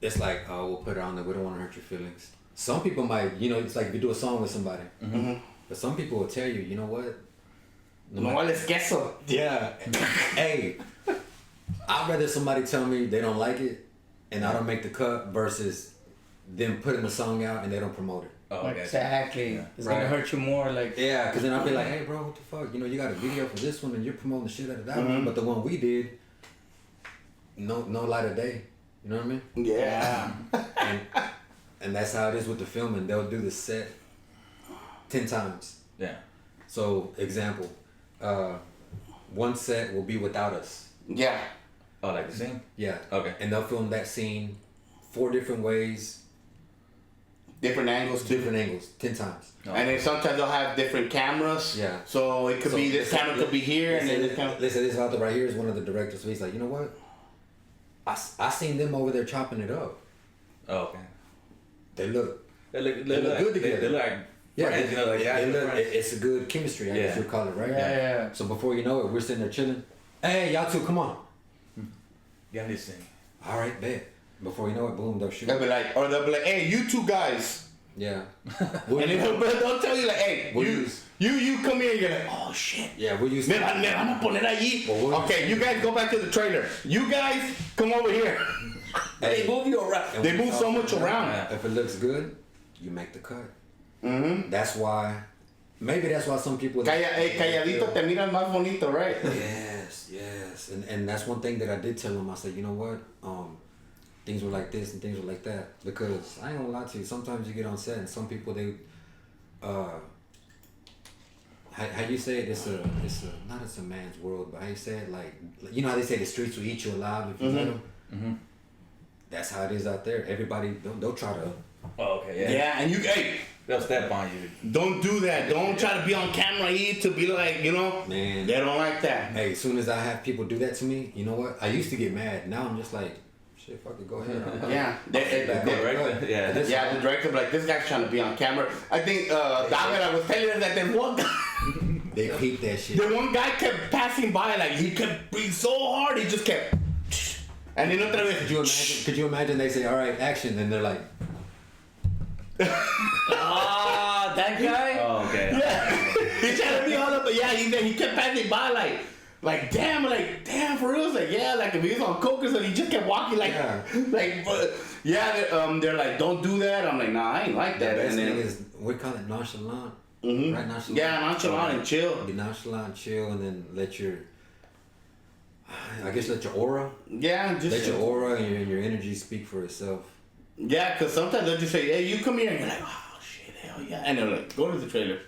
It's like, oh, we'll put it on there. We don't want to hurt your feelings. Some people might, you know, it's like if you do a song with somebody. But some people will tell you, you know what? No les queso. Yeah. Hey, I'd rather somebody tell me they don't like it and I don't make the cut versus them putting the song out and they don't promote it. Oh, exactly. Yeah. It's gonna hurt you more. Like because then I'll be like, hey, bro, what the fuck? You know, you got a video for this one and you're promoting the shit out of that one, but the one we did, no light of day. You know what I mean? Yeah. And that's how it is with the filming. They'll do the set 10 times. Yeah. So, example, one set will be without us. Yeah. Oh, like the scene? Yeah. Okay. And they'll film that scene 4 different ways. Different angles too. 10 times. Oh. And then sometimes they'll have different cameras. Yeah. So it could be this camera could be here and then this camera. Listen, this author right here is one of the directors. So he's like, you know what? I seen them over there chopping it up. Oh, okay. They look good together. They look like friends, you know, like it's a good chemistry, I guess you'll call it, right? Yeah. So before you know it, we're sitting there chilling. Hey, y'all two, come on. Yeah, I'm just saying. All right, bet. Before you know it, boom, they'll shoot. They'll be like, hey, you two guys. Yeah. And then they'll tell you like, hey, you come here. You're like, oh shit. Yeah, we'll use. Me van a poner allí. Okay, you guys go back to the trailer. You guys come over here. They move you around. They move so much around. If it looks good, you make the cut. That's why. Maybe that's why some people. Calladito te miran más bonito, right? Yes. And that's one thing that I did tell them. I said, you know what? Things were like this and things were like that. Because I ain't gonna lie to you. Sometimes you get on set and some people they, how you say it? It's a man's world, but how you say it? Like, you know how they say the streets will eat you alive if you let them. That's how it is out there. Everybody they'll try to. Oh, okay. Yeah, and they'll step on you. Don't do that. Don't try to be on camera here to be like, you know. Man, they don't like that. Hey, as soon as I have people do that to me, you know what? I used to get mad. Now I'm just like, shit, fuck it, go ahead. The director like, this guy's trying to be on camera. I think David, I was telling you that then one guy. They peep that shit. The one guy kept passing by, like he kept breathing so hard, he just kept. And then otra vez. Could you imagine they say, all right, action, and they're like. That guy? Oh, okay. Yeah. He's trying to be all up, yeah, he kept passing by like damn for real. It's like, yeah, like if he was on coke or something, he just kept walking but they're like, don't do that. I'm like, nah, I ain't like that. The best thing is, we call it nonchalant. Mm-hmm. Right, nonchalant. Yeah, nonchalant and chill. Be nonchalant, chill, and then let your aura. Yeah, just let your aura and your energy speak for itself. Yeah, because sometimes they'll just say, hey, you come here, and you're like, oh shit, hell yeah, and they're like, go to the trailer.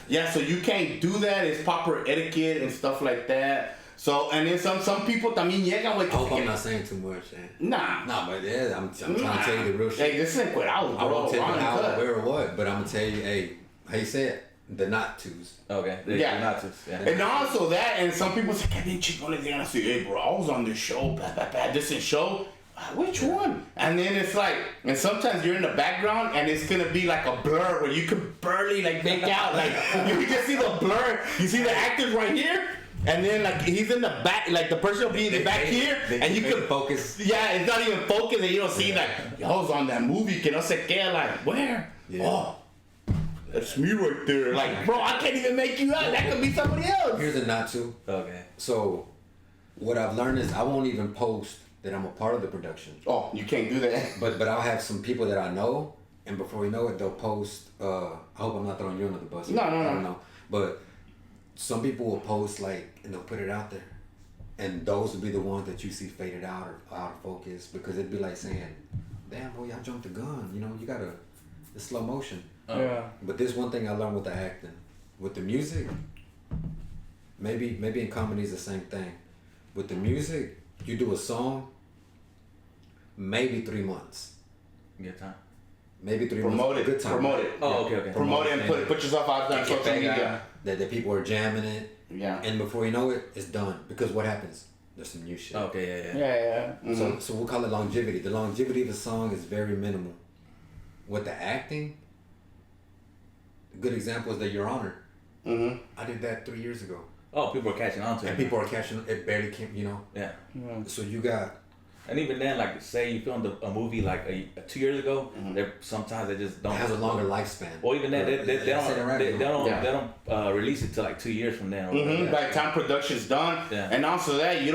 Yeah, so you can't do that. It's proper etiquette and stuff like that. So, and then some people también llegan with... I hope I'm not saying too much, Nah. Nah, but yeah, I'm trying to tell you the real shit. Hey, this is Encuerados, bro. I won't tell you how, where, or what, but I'm going to tell you, hey, how you say it? The not tos. Okay. Yeah. Not tos. Yeah. And also that, and some people say, "Can you check on it?" And I say, "Hey, bro, I was on this show, this is show. Which one?" And then it's like, and sometimes you're in the background, and it's gonna be like a blur where you can barely like make out, like you can see the blur. You see the actors right here. And then like he's in the back, like the person will be in the back here, and you can focus. Yeah, it's not even focused, and you don't see like, yo, I was on that movie, que no sé qué, like where? Yeah. Oh, that's me right there. Like, bro, I can't even make you out. That could be somebody else. Here's a not to. Okay. So, what I've learned is I won't even post that I'm a part of the production. Oh, you can't do that. But I'll have some people that I know, and before you know it, they'll post. I hope I'm not throwing you under the bus. No. I don't know. But some people will post and they'll put it out there, and those will be the ones that you see faded out or out of focus, because it'd be like saying, "Damn, boy, y'all jumped the gun." You know, you gotta. It's slow motion. Yeah. But this one thing I learned with the acting, with the music. Maybe in comedy is the same thing. With the music, you do a song. Maybe 3 months. Good time. Maybe 3 Promote months. it. Good time. Promote it. Oh, okay. Promote it and put yourself out there on social media. That people are jamming it. Yeah. And before you know it, it's done. Because what happens? There's some new shit. Okay, yeah. Yeah. Mm-hmm. So we'll call it longevity. The longevity of a song is very minimal. With the acting, a good example is that Your Honor. Mm-hmm. I did that 3 years ago. Oh, people are catching on to it. And people are catching it. Barely came, Yeah. So you got. And even then, like, say you filmed a movie like 2 years ago, sometimes they just don't. It has a longer lifespan. Or even then, they don't release it till like 2 years from then. Mm-hmm. By the time production's done, and also that they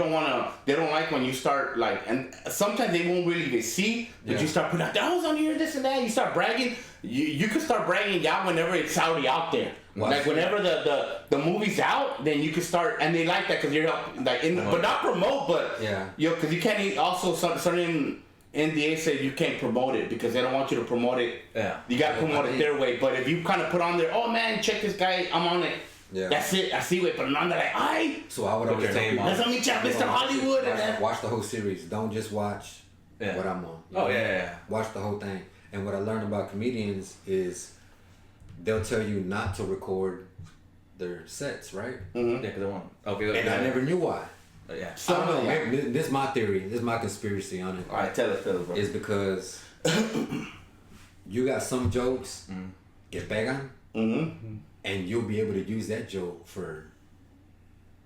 don't like when you start and sometimes they won't really even see, but you start putting out, I was on here, this and that. You start bragging. You can start bragging out whenever it's already out there. Wow. Like whenever the movie's out, then you can start, and they like that because you're helping, but not promote, but because you can't also certain NDA say you can't promote it because they don't want you to promote it. Yeah, you gotta promote it their way. But if you kind of put on there, oh man, check this guy, I'm on it. Yeah, that's it. I see it, but none like So I would always tell people, let's meet Mr. Hollywood, and watch the whole series. Don't just watch what I'm on. Yeah. Watch the whole thing. And what I learned about comedians is they'll tell you not to record their sets, right? Mm-hmm. Yeah, because they want. Okay. And I never knew why. Yeah. So I don't know. This is my theory. This is my conspiracy on it. All right, tell us, bro. It's because you got some jokes get pegan, and you'll be able to use that joke for.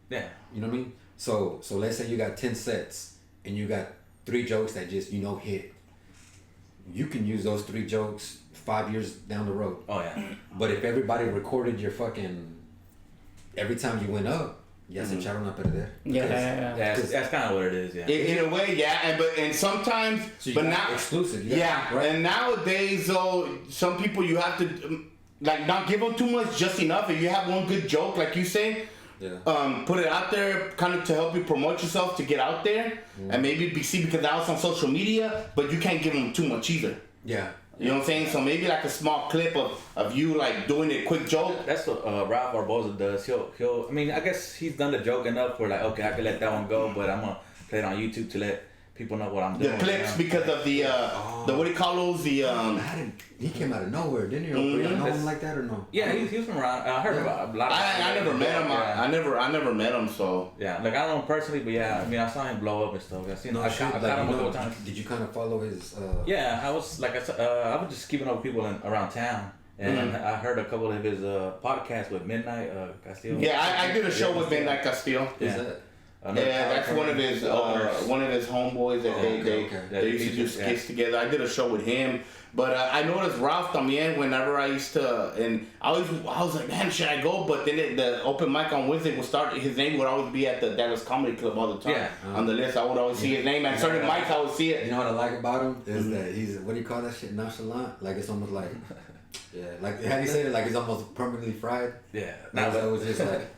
Yeah. You know what I mean? So let's say you got 10 sets and you got 3 jokes that just hit. You can use those 3 jokes 5 years down the road. Oh yeah. But if everybody recorded your every time you went up, ya se echaron a perder. Yeah. That's kind of what it is. Yeah. In a way, yeah, and sometimes, so but not exclusive. Right? And nowadays, though, some people you have to not give them too much, just enough. If you have one good joke, like you say. Yeah. Put it out there, kind of to help you promote yourself to get out there, and maybe because now it's on social media, but you can't give them too much either. Yeah. You know what I'm saying? So maybe like a small clip of you doing a quick joke. That's what Ralph Barboza does. He'll. I mean, I guess he's done the joke enough where okay, I can let that one go, but I'm gonna play it on YouTube to let people know what I'm doing. The clips because of the what do you call those? He came out of nowhere, didn't he? You know him like that or no? Yeah, he was from around. I heard about a lot. I never met him. I never met him. So yeah, I don't know him personally, but I mean, I saw him blow up and stuff. I seen. I got him a couple times. Did you kind of follow his? Yeah, I was I was just keeping up with people around town. And I heard a couple of his podcasts with Midnight Castillo. Yeah, I did a show with Midnight Castillo. Who's that? that's one of his homeboys that they used to do skits together. I did a show with him, but I noticed Ralph también. Whenever I used to, and I was like, man, should I go? But then the open mic on Wednesday would start. His name would always be at the Dallas Comedy Club all the time on the list. I would always see his name, and certain mics I would see it. You know what I like about him is that he's, what do you call that shit, nonchalant? Like it's almost like, like how do you say it? Like it's almost permanently fried. Yeah, That was just like.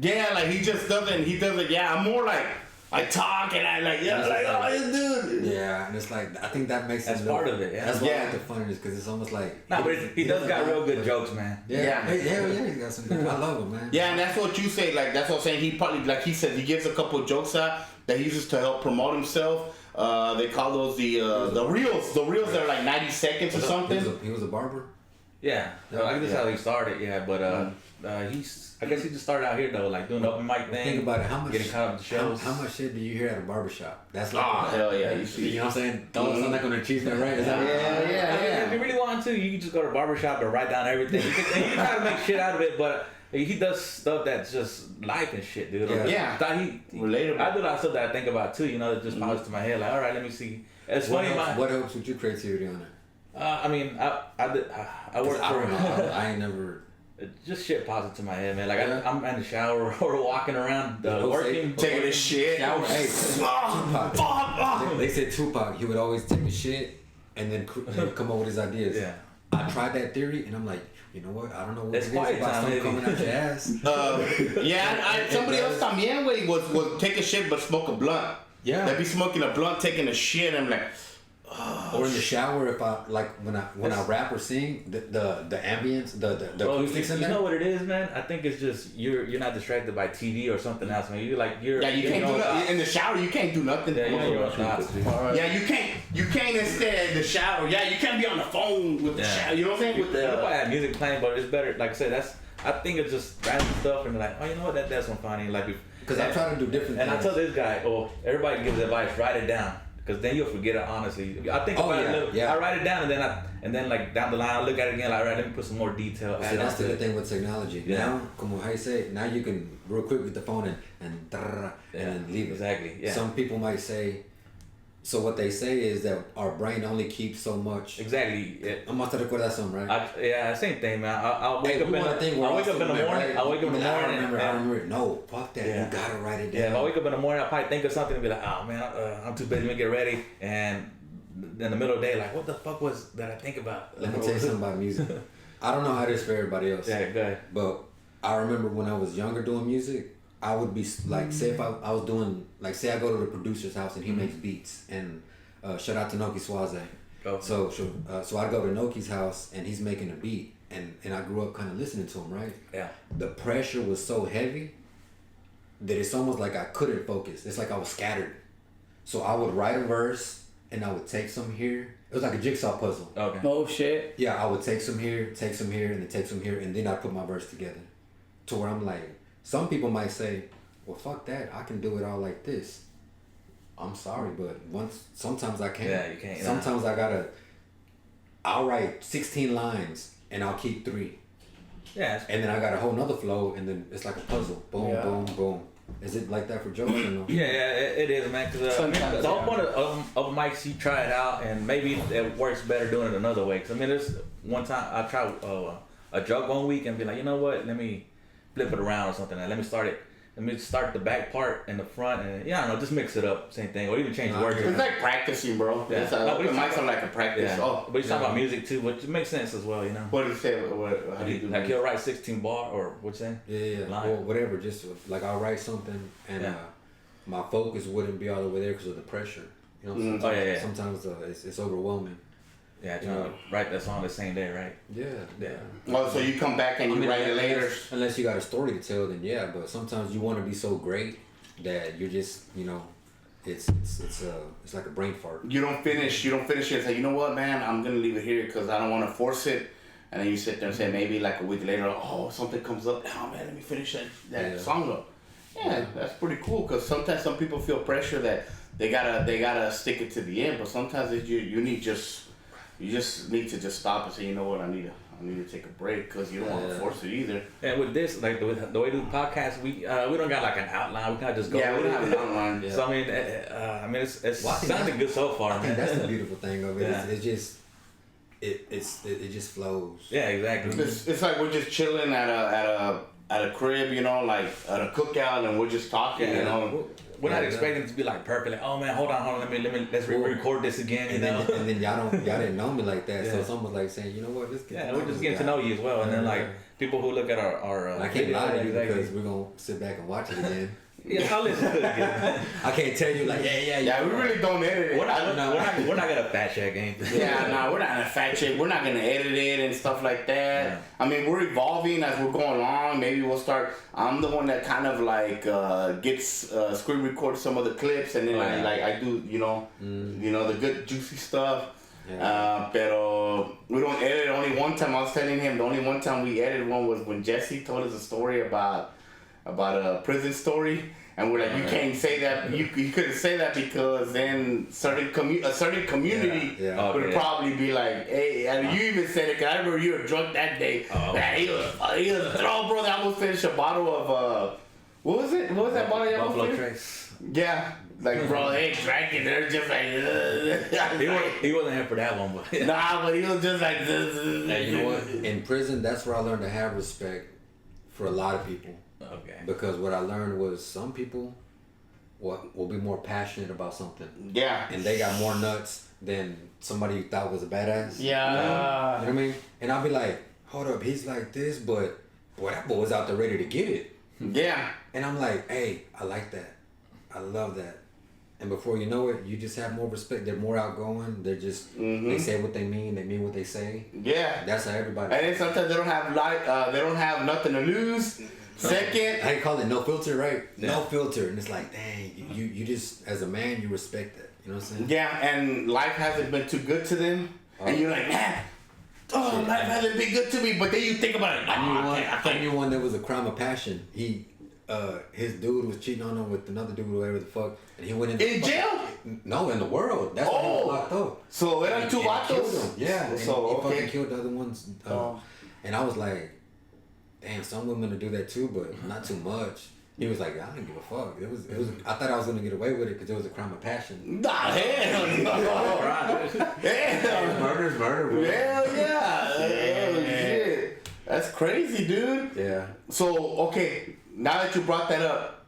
Yeah, like he doesn't. Yeah, I'm more like I talk and I like oh this dude. Yeah, and it's like I think that makes that's part of it. Yeah, that's why I like the funniness because it's almost like. Nah, but he does got real good jokes, man. Yeah, he got some good. I love him, man. Yeah, and that's what you say. Like that's what I'm saying. He probably like he said he gives a couple of jokes out that he uses to help promote himself. They call those the reels. The reels that are like 90 seconds or something. He was a barber. Yeah, I guess that's how he started. Yeah, but I guess he just started out here though, like doing the open mic thing. Think about it. How much getting caught up with the shows? How much shit do you hear at a barbershop? That's like hell yeah. You know what I'm saying? Don't sound like on a cheeseman, right? Is that If you really want to, you can just go to a barbershop and write down everything. You can try to make shit out of it, but he does stuff that's just life and shit, dude. Yeah. Relatable. I do a lot of stuff that I think about too. You know, that just pops to my head. Like, all right, let me see. It's funny. What helps with your creativity on it? I mean, I work for. I ain't never. Just shit pops into my head, man. Like I'm in the shower or walking around, working, taking a shit. Hey, Tupac. They said Tupac. He would always take a shit and then come up with his ideas. Yeah. I tried that theory and I'm like, you know what? I don't know what it's it is about something coming out your ass. Somebody else también would take a shit but smoke a blunt. Yeah. They'd be smoking a blunt, taking a shit, and I'm like. Or in the shower, if I like when I rap or sing, the ambience, the acoustics in there. You know what it is, man? I think it's just you're not distracted by TV or something else, man. You can't do nothing in the shower. You can't do nothing. Yeah, you can't instead the shower. Yeah, you can't be on the phone with the shower. You know what I'm saying? You probably have music playing, but it's better. Like I said, I think it's just random stuff, and like, oh, you know what? That's one funny. Like because I try to do different. And things. I tell this guy, everybody gives advice. Write it down. Because then you'll forget it, honestly. I think about it. I write it down, and then like down the line, I look at it again. Like, all right, let me put some more detail. So that's the good thing with technology. Yeah. Now, como how you say, now you can real quick with the phone and leave it. Exactly. Yeah. Some people might say. So what they say is that our brain only keeps so much. Exactly. Vamos a recordar some, right? Same thing, man. I'll wake up in the morning. Right? I remember. No, fuck that. You gotta write it down. Yeah, if I wake up in the morning, I'll probably think of something and be like, oh man, I'm too busy to get ready. And in the middle of the day, like, what the fuck was that I think about? Let me tell you something about music. I don't know how it is for everybody else. Yeah, go ahead. But I remember when I was younger doing music, I would be like, say if I was doing, like, say I go to the producer's house and he makes beats, and shout out to Noki Swaze. So I'd go to Noki's house and he's making a beat, and I grew up kind of listening to him, right? Yeah. The pressure was so heavy that it's almost like I couldn't focus. It's like I was scattered. So I would write a verse and I would take some here. It was like a jigsaw puzzle. Okay. Oh shit. Yeah, I would take some here, and then take some here, and then I put my verse together. To where I'm like, some people might say, well, fuck that. I can do it all like this. I'm sorry, but sometimes I can't. Yeah, you can't. Sometimes I'll write 16 lines and I'll keep 3. Yeah. And then I got a whole nother flow, and then it's like a puzzle. Boom, boom, boom. Is it like that for Joe? No? Yeah, it is, man. Because the whole point of mics, you try it out, and maybe it works better doing it another way. Because I mean, there's one time I tried a joke one week and be like, you know what? Let me flip it around or something. Let me start the back part and the front, and I don't know, just mix it up, same thing, or even change words. It's like practicing, bro. Yeah. It might sound like a practice. Yeah. But you're talking about music too, which makes sense as well, you know. What do you say? How do you do? Like you'll write 16 bar or what you saying? Yeah. Well, whatever. Just like I'll write something, and my focus wouldn't be all the way there because of the pressure. You know. Sometimes it's overwhelming. Yeah, trying to write that song the same day, right? Yeah. Well, so you come back and you write it later. Unless you got a story to tell, then yeah. But sometimes you want to be so great that you're just, it's like a brain fart. You don't finish it and say, you know what, man, I'm gonna leave it here because I don't want to force it. And then you sit there and say, maybe like a week later, something comes up. Oh man, let me finish that song up. Yeah, that's pretty cool because sometimes some people feel pressure that they gotta stick it to the end, but sometimes you just need to just stop and say, you know what, I need I need to take a break because you don't want to force it either. And with this, like the way we do the podcast, we don't got like an outline. We kind of just go. Yeah, we don't have an outline. Yeah. So I mean, it's sounding good so far. I think that's the beautiful thing of it. Yeah. It's just it just flows. Yeah, exactly. It's like we're just chilling at a crib, you know, like at a cookout, and we're just talking, you know. We're not expecting it to be like perfect. Like, oh man, hold on, let's re-record this again. You know. And then y'all didn't know me like that, so it's almost like saying, you know what, let's get we're just getting to know you as well, and then like people who look at our I can't lie to you because we're gonna sit back and watch it again. Yeah, I'll listen to it again. I can't tell you like Yeah, we really don't edit it. We're not gonna fact check anything. Yeah, no, we're not gonna fact check. We're not gonna edit it and stuff like that. Yeah. I mean, we're evolving as we're going along. Maybe we'll start. I'm the one that kind of like gets screen record some of the clips, and then I do, you know, the good juicy stuff. Yeah. Pero we don't edit. Only one time I was telling him. The only one time we edited one was when Jesse told us a story about a prison story, and we're like, you can't say that. You couldn't say that because then a certain community would probably be like, hey, and you even said it because I remember you were drunk that day. Man, he was drunk, bro. That almost finished a bottle of what was it? What was that bottle? Buffalo Trace. Yeah. Like, bro, they drank it. They're just like, he wasn't here for that one, but nah, but he was just like, hey, you know what? In prison, that's where I learned to have respect for a lot of people. Okay. Because what I learned was some people will be more passionate about something. Yeah. And they got more nuts than somebody you thought was a badass. Yeah. You know what I mean? And I'll be like, hold up, he's like this, but boy, that boy was out there ready to get it. Yeah. And I'm like, hey, I like that. I love that. And before you know it, you just have more respect. They're more outgoing. They're just they say what they mean what they say. Yeah. That's how everybody. And then sometimes they don't have nothing to lose. Second, I call it no filter, right? Yeah. No filter, and it's like, dang, you just as a man, you respect that. You know what I'm saying? Yeah, and life hasn't been too good to them, and you're like, man, life hasn't been good to me. But then you think about it. I knew one that was a crime of passion. His dude was cheating on him with another dude, whatever the fuck, and he went in jail. No, in the world. That's why he was locked up. So it had two vatos. Yeah, and so he fucking killed the other ones. And I was like, damn, some women will do that too, but not too much. He was like, I didn't give a fuck. It was. I thought I was gonna get away with it because it was a crime of passion. Nah, hell no. Hell, murder's murder, bro. Hell yeah. Hell shit. That's crazy, dude. Yeah. So okay, now that you brought that up,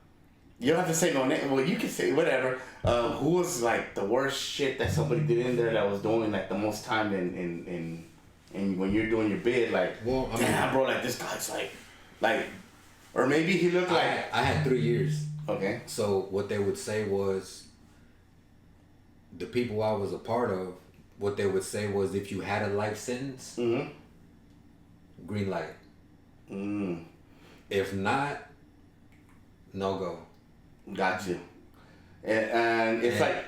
you don't have to say no name. Well, you can say whatever. Who was like the worst shit that somebody did in there that was doing like the most time in when you're doing your bid, like, well, I mean, damn, bro, like this guy's like, or maybe he looked like. I had 3 years. Okay. So what they would say was, the people I was a part of, what they would say was, if you had a life sentence, green light. If not, no go. Got you. And it's like,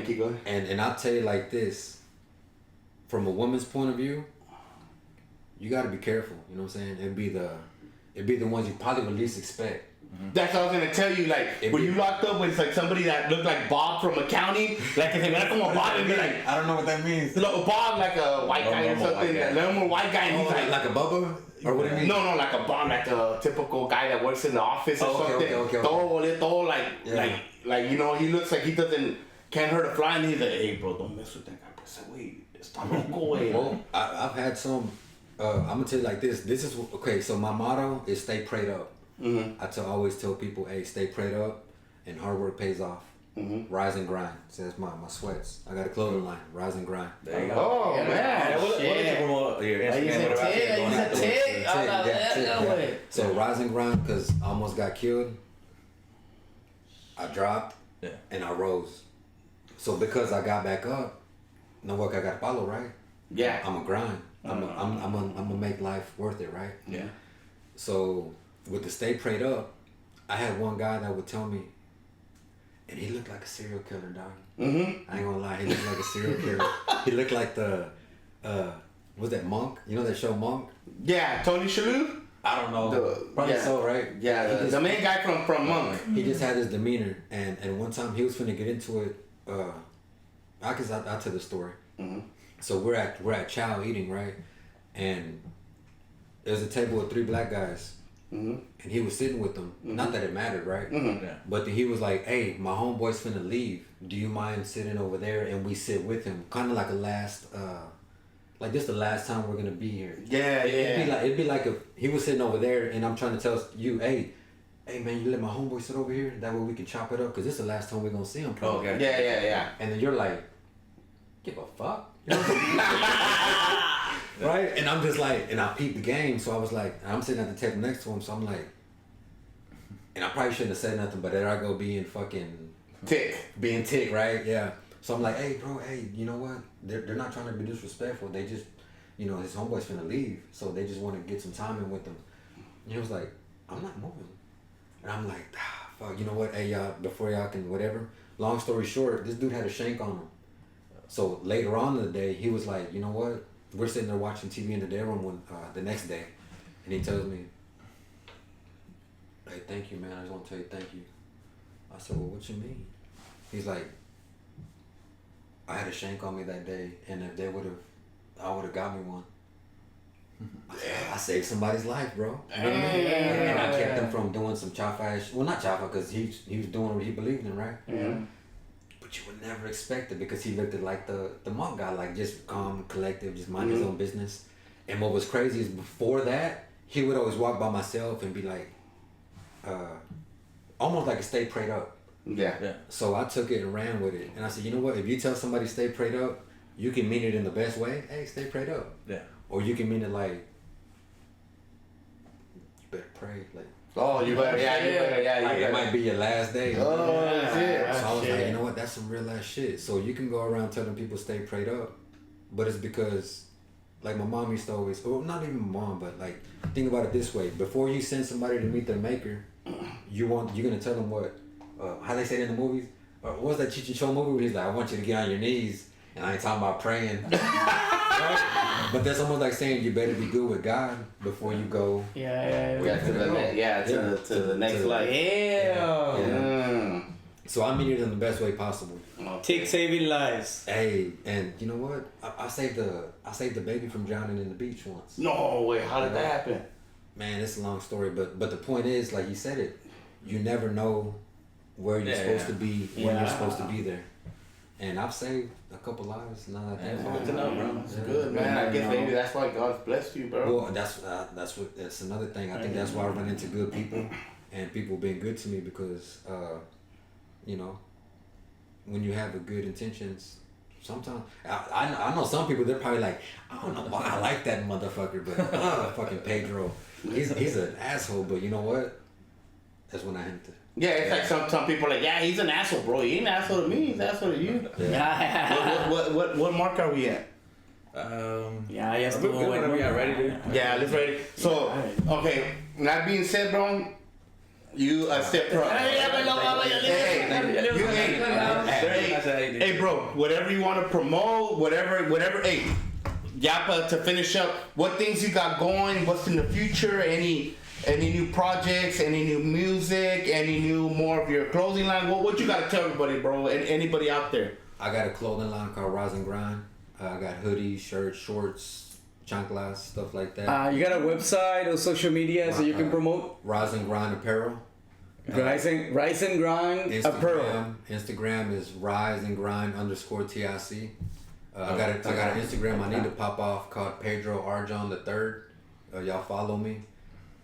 keep going. And I'll tell you like this, from a woman's point of view, you got to be careful. You know what I'm saying? It'd be the ones you probably would least expect. That's what I was gonna tell you. Like, when you locked up with like somebody that looked like Bob from accounting, like if they went from a Bob and be like, I don't know what that means. Bob, like a white guy or something, a little more white guy, and he's like a Bubba. Or what do you mean? No, like a Bob, like a typical guy that works in the office or something. Okay. Like you know, he looks like he can't hurt a fly, and he's like, hey bro, don't mess with that guy. I said, wait, está loco, güey. Well, I've had some. I'm gonna tell you like this. This is okay. So my motto is stay prayed up. I always tell people, hey, stay prayed up, and hard work pays off. Rise and grind. So that's my sweats. I got a clothing line. Rise and grind. There you go. Oh man, what did you promote your Instagram? So rise and grind, because I almost got killed. I dropped, and I rose. So because I got back up, no work I got to follow, right? Yeah. I'm a grind. I'm gonna make life worth it, right? Yeah. So with the stay prayed up, I had one guy that would tell me, and he looked like a serial killer, dog. I ain't gonna lie, he looked like a serial killer. He looked like the was that Monk? You know that show Monk? Yeah, Tony Shalhoub. I don't know. Probably so, right? Yeah, the main guy from Monk. He just had his demeanor, and one time he was finna get into it. I'll tell the story. So we're at chow eating, right? and there's a table with 3 black guys, Mm-hmm. and he was sitting with them. Mm-hmm. Not that it mattered, right? Mm-hmm. Yeah. But then he was like, "Hey, my homeboy's finna leave. Do you mind sitting over there and we sit with him? Kind of like a last, like this the last time we're gonna be here." Yeah, yeah. It'd be like if he was sitting over there and I'm trying to tell you, hey man, you let my homeboy sit over here. That way we can chop it up because this is the last time we're gonna see him. Oh, okay. Yeah. And then you're like, give a fuck. You know? Right? And I'm just like, and I peeped the game, so I was like, I'm sitting at the table next to him, so I'm like, and I probably shouldn't have said nothing, but there I go being tick, right? Yeah. So I'm like, hey bro, hey, you know what? They're not trying to be disrespectful. They just, you know, his homeboy's finna leave, so they just want to get some time in with them. And he was like, I'm not moving. And I'm like, fuck, you know what? Hey y'all, before y'all can whatever. Long story short, this dude had a shank on him. So later on in the day, he was like, you know what? We're sitting there watching TV in the day room the next day, and he tells me, "Hey, thank you, man. I just want to tell you thank you." I said, "Well, what you mean?" He's like, "I had a shank on me that day, and if I would have got me one." I saved somebody's life, bro. You know what I mean? And I kept him from doing some chaffa. Well, not chaffa, because he was doing what he believed in, right? Yeah. But you would never expect it because he looked at like the monk guy, like just calm, collective, just mind his own business. And what was crazy is before that, he would always walk by myself and be like, almost like a stay prayed up. Yeah. So I took it and ran with it. And I said, you know what? If you tell somebody stay prayed up, you can mean it in the best way. Hey, stay prayed up. Yeah. Or you can mean it like, you better pray. Like, Oh, you better, like it might be your last day. Oh, shit. So I was like, you know what? That's some real ass shit. So you can go around telling people stay prayed up, but it's because, like my mom used to always, or not even my mom, but like think about it this way: before you send somebody to meet their maker, you're gonna tell them what, how they say it in the movies. What was that Cheech and Chong movie where he's like, I want you to get on your knees, and I ain't talking about praying. Right? But that's almost like saying you better be good with God before you go. To the next life. Yeah. So I mean it in the best way possible. Tick saving lives. Hey, and you know what? I saved the baby from drowning in the beach once. No way. How did that happen? Man, it's a long story, but the point is, like you said it, you never know where you're supposed to be when you're supposed to be there. And I've saved a couple lives. Now that That's good to know, bro. That's good, man. I guess maybe that's why God's blessed you, bro. Well, that's another thing. I think that's why I run into good people, and people being good to me because, you know, when you have a good intentions, sometimes I know some people, they're probably like, I don't know why I like that motherfucker, but fucking Pedro, he's an asshole. But you know what? That's when I hit the. Yeah, it's like some people are like, yeah, he's an asshole, bro. He ain't an asshole to me. He's an asshole to you. What mark are we at? Yeah, yes. Whenever you're ready, dude. Yeah, let's ready. So, okay. That being said, bro, you step pro. Hey, bro, whatever you want to promote, whatever. Hey, Yapa, to finish up, what things you got going? What's in the future? Any new projects? Any new music? Any new more of your clothing line? What you got to tell everybody, bro? And anybody out there? I got a clothing line called Rise and Grind. I got hoodies, shirts, shorts, chanclas, stuff like that. You got a website or social media so you can promote? Rise and Grind Apparel. Rise and Grind Apparel. Instagram is Rise and Grind _TIC. I got an Instagram I need to pop off called Pedro Arjon the Third. Y'all follow me.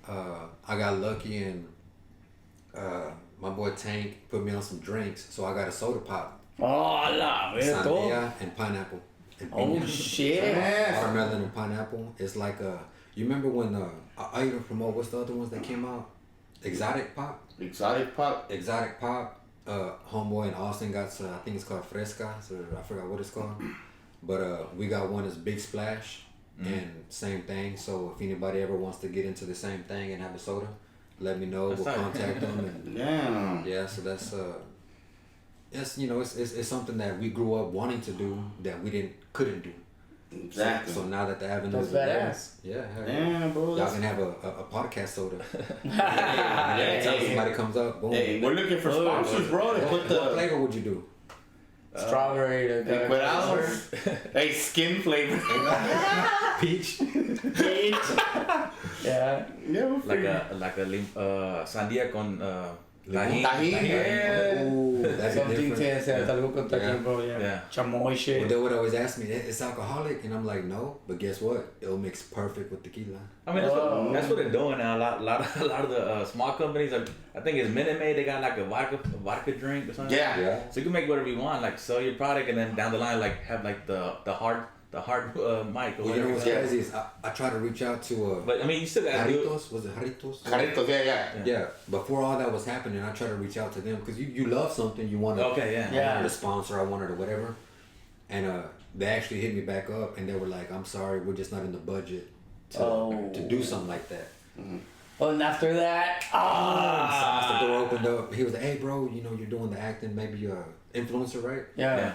I got lucky and my boy Tank put me on some drinks, so I got a soda pop. Sandía and pineapple. And piña. Shit. Watermelon and pineapple. It's like you remember when I even promote what's the other ones that came out? Exotic Pop. Homeboy in Austin got some, I think it's called Frescas, or I forgot what it's called. But we got one that's Big Splash, and same thing. So if anybody ever wants to get into the same thing and have a soda, let me know. We'll contact them. And, yeah, so that's it's something that we grew up wanting to do that we couldn't do. Exactly. So now that the avenue is there, yeah, bro. Y'all can have a podcast soda. Anytime somebody comes up, boom. Hey, we're looking for sponsors, bro. What flavor would you do? Strawberry. Encuerados. Hey, skin flavor. Peach. Yeah. Yeah, like a sandía con tajín. Tajín. Ooh, that's Something different. to algo con tajín, bro. Yeah. Yeah. Chamoy shit. Well, they would always ask me, "It's alcoholic," and I'm like, "No," but guess what? It'll mix perfect with tequila. I mean, that's what they're doing now. A lot of the small companies. I think it's Minute Maid. They got like a vodka drink or something. Yeah. So you can make whatever you want, like sell your product, and then down the line, like have like the hard mic. Or Well, you know what's whatever. crazy is I try to reach out to But I mean, you still got to do it. Jarritos. Was it Jarritos? Jarritos, yeah. Yeah. Before all that was happening, I try to reach out to them because you love something, you want to. Okay, yeah. I wanted a sponsor, I wanted or whatever, and they actually hit me back up and they were like, "I'm sorry, we're just not in the budget to do something like that." Mm-hmm. Oh, and after that, The door opened up. He was like, "Hey, bro, you know you're doing the acting. Maybe you're an influencer, right?" yeah.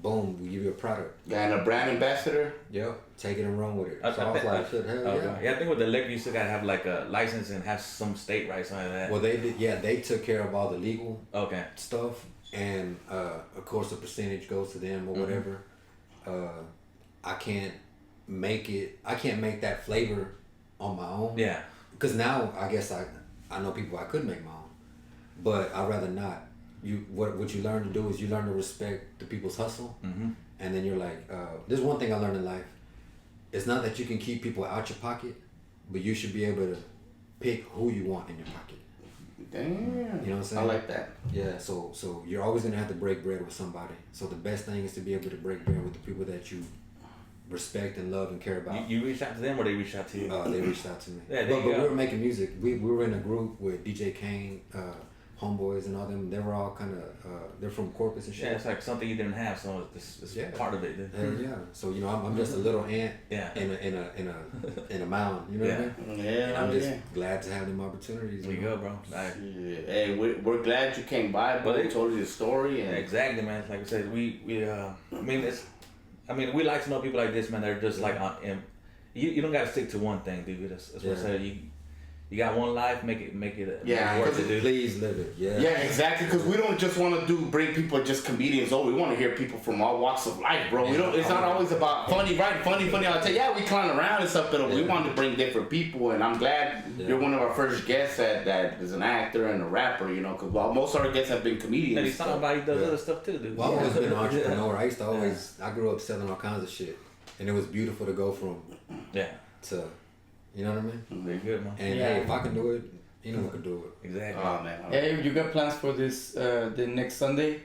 Boom, we give you a product. Yeah, and a brand ambassador. Yep, take it and run with it. I So I was think- like, "Shit, hell yeah." Yeah, I think with the liquor, you still gotta have like a license and have some state rights on that. Well, they did. Yeah, they took care of all the legal Okay. stuff, and of course, the percentage goes to them or whatever. I can't make it. I can't make that flavor on my own. Yeah. Because now I guess I know people I could make my own, but I'd rather not. What you learn to do is you learn to respect the people's hustle, and then you're like, there's one thing I learned in life. It's not that you can keep people out your pocket, but you should be able to pick who you want in your pocket. Damn. You know what I'm saying? I like that. Yeah, so you're always gonna have to break bread with somebody. So the best thing is to be able to break bread with the people that you respect and love and care about. You reached out to them or they reached out to you? They reached out to me. Yeah, there but you we go. were making music. We were in a group with DJ Kane, Homeboys, and all them. They were all kind of they're from Corpus and shit. Yeah, it's like something you didn't have, so it's part of it. Yeah. So you know, I'm just a little ant Yeah. in a mound. You know what I mean? Yeah. And I'm just glad to have them opportunities. There you go, bro. Like, Yeah. Hey, we're glad you came by, but we told you the story. And exactly, man. Like I said, we I mean, we like to know people like this, man. They're just like on. You don't gotta stick to one thing, dude. That's what I said. You got one life, make it worth it, dude. Please live it. Yeah. Yeah, exactly. Because we don't just want to bring people just comedians over. We want to hear people from all walks of life, bro. We don't. It's not always about funny, right? Funny. I'll tell you, yeah, we clown around and stuff, but we want to bring different people. And I'm glad you're one of our first guests that is an actor and a rapper. You know, because most of our guests have been comedians. And he's talking about he does other stuff too, dude. Well, I've always been an entrepreneur. I used to always. I grew up selling all kinds of shit, and it was beautiful to go from to. You know what I mean? Very good, man. And hey, if I can do it, anyone can do it. Exactly. Oh man. Hey, you got plans for this the next Sunday?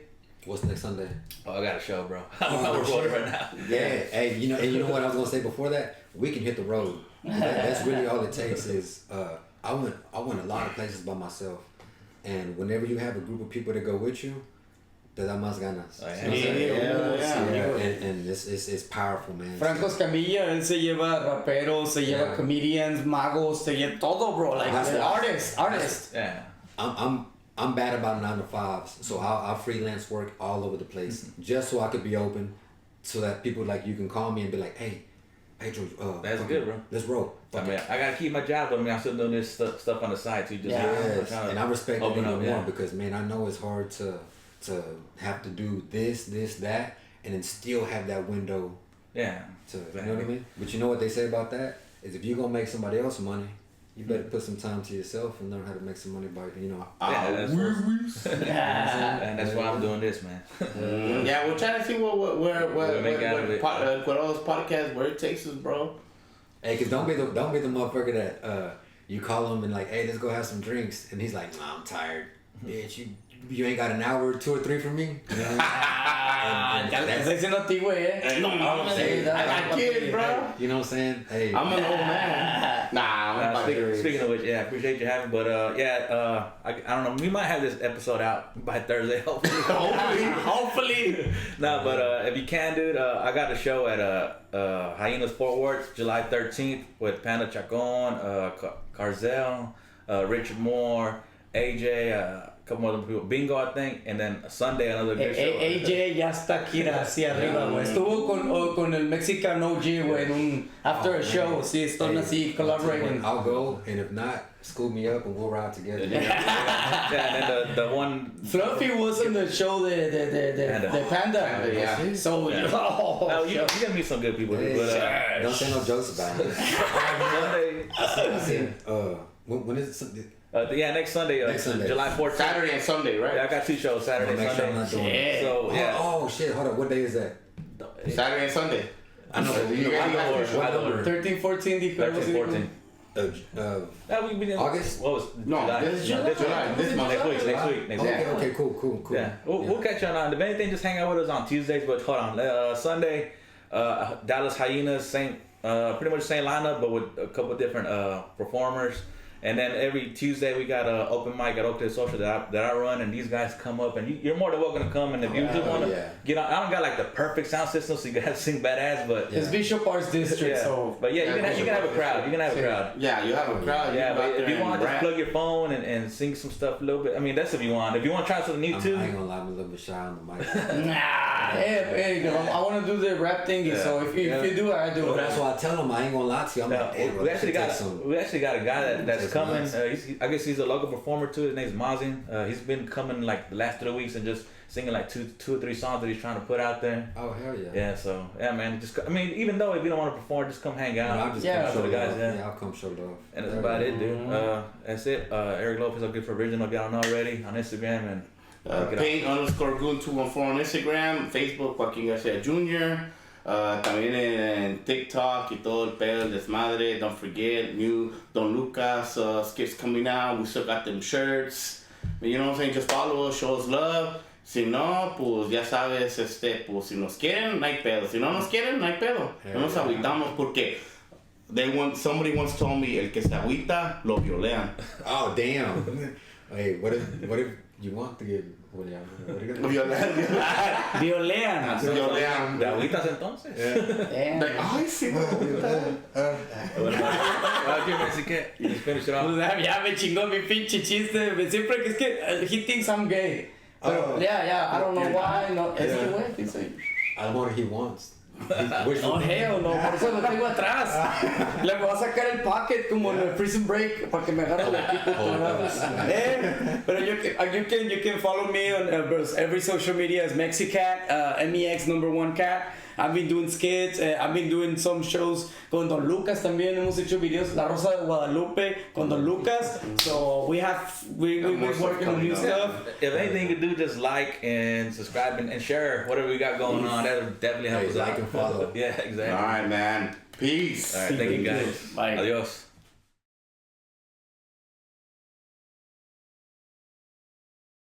What's next Sunday? Oh, I got a show, bro. I'm recording right now. Yeah. Hey, you know what I was gonna say before that? We can hit the road. That's really all it takes. Is I went a lot of places by myself, and whenever you have a group of people that go with you, te da más ganas. And it's powerful, man. Franco Escamilla, él se lleva raperos, se lleva comedians, magos, se lleva todo, bro. Like artists. Yeah. I'm bad about 9 to 5s, so I'll freelance work all over the place just so I could be open, so that people like you can call me and be like, hey, Pedro, That's good, bro. Let's roll. I mean, I gotta keep my job, but I mean, I'm still doing this stuff on the side too. Just Yes, and I respect it even more yeah. because man, I know it's hard to have to do this, that, and then still have that window. Yeah. To you know what I mean? But you know what they say about that is if you're gonna make somebody else money, you better put some time to yourself and learn how to make some money by And that's why I'm doing this, man. Yeah, we're trying to see where make out of it. Encuerados podcast where it takes us, bro. Hey, cause don't be the motherfucker that you call him and like, hey, let's go have some drinks, and he's like, nah, I'm tired, bitch. You ain't got an hour or 2 or 3 for me. You know? Estás diciendo a ti, güey, eh. No, I got kids, bro. You know what I'm saying? Hey, I'm an old man. Nah, Speaking of which, yeah, I appreciate you having. But I don't know. We might have this episode out by Thursday, hopefully. No, but if you can, dude, I got a show at Hyenas Fort Worth, July 13th with Panda Chacon, Carzel, Richard Moore, AJ. couple other people. Bingo, I think, and then Sunday another good show. AJ ya está aquí hacia arriba, güey. Estuvo con el Mexican OG, güey, en un after a show. Sí, están así collaborating. I'll go, and if not, scoop me up and we'll ride together. Yeah, and then the one Fluffy was in the show, the Panda. Yeah. So, you gotta meet some good people. But, Don't say no jokes about it. Sunday. I said, when is it? Next Sunday, Next Sunday. July 4th. Saturday and Sunday, right? Yeah, I got 2 shows, Saturday Make and sure I'm Sunday. not doing it. So, yeah. Oh shit! Hold up. What day is that? Saturday and Sunday. I know. You guys What number? 13, 14, 13, 14. We didn't. August? What was No, July? this is July. This month. Next week. Okay, cool. Yeah, we'll catch you on. If anything, just hang out with us on Tuesdays. But hold on, Sunday, Dallas Hyenas, pretty much the same lineup, but with a couple different performers. And then every Tuesday we got an open mic at Oakland Social that I run, and these guys come up, and you're more than welcome to come. And if you just want to get on, I don't got like the perfect sound system, so you gotta sing badass, but It's Bishop Arts District, so. But yeah, you can have a crowd. You can have a crowd. Yeah, you have a crowd. Yeah, but if you want to just rap. plug your phone and sing some stuff a little bit. I mean, that's if you want. If you want to try something new too. I ain't gonna lie, I'm a little bit shy on the mic. Hey, I want to do the rap thingy, so if you do it, I do Well, it. that's why I tell him I ain't gonna lie to you. I'm like, hey, bro, we actually got a guy that's That's coming. nice. I guess he's a local performer too. His name's Mazin. He's been coming like the last 3 weeks and just singing like two or three songs that he's trying to put out there. Oh hell yeah. Yeah, so yeah, man. Even though if you don't want to perform, just come hang out. I'll just Yeah, come show the guys, love. yeah. Yeah, I'll come show love. And that's about it, dude. That's it. Eric Lopez, I'll get for original. If y'all don't know already on Instagram and. Paint_Goon214 on Instagram, Facebook, Joaquin Garcia Jr. También en TikTok y todo el pedo, el desmadre. Don't forget, new Don Lucas skits coming out. We still got them shirts. You know what I'm saying? Just follow us, show us love. Si no, pues ya sabes, pues si nos quieren, no hay pedo. Si no nos quieren, no hay pedo. No nos agüitamos porque somebody once told me, el que se agüita, lo violean. Oh damn. Hey, what if you want to get Violean. ¿De agüitas entonces? Damn. Like, ay, sí, me gusta. Así que, just finish it off. Ya me chingó mi pinche chiste. Siempre que es que he thinks I'm gay. Pero, I don't know why. No, es que güey, pienso. I don't know what he wants. No, hell no, por eso lo tengo atrás. Le voy a sacar el pocket como en el prison break para que me agarre el equipo. Pero you can follow me on every social media as Mexicat, MEX1cat. I've been doing skits, I've been doing some shows con Don Lucas también. Hemos hecho videos, La Rosa de Guadalupe con Don Lucas. So we've been working on new stuff. If anything you can do, just like and subscribe and share whatever we got going on. That'll definitely help us out. Like and follow. Yeah, exactly. All right, man. Peace. All right, thank you guys. Bye. Adios.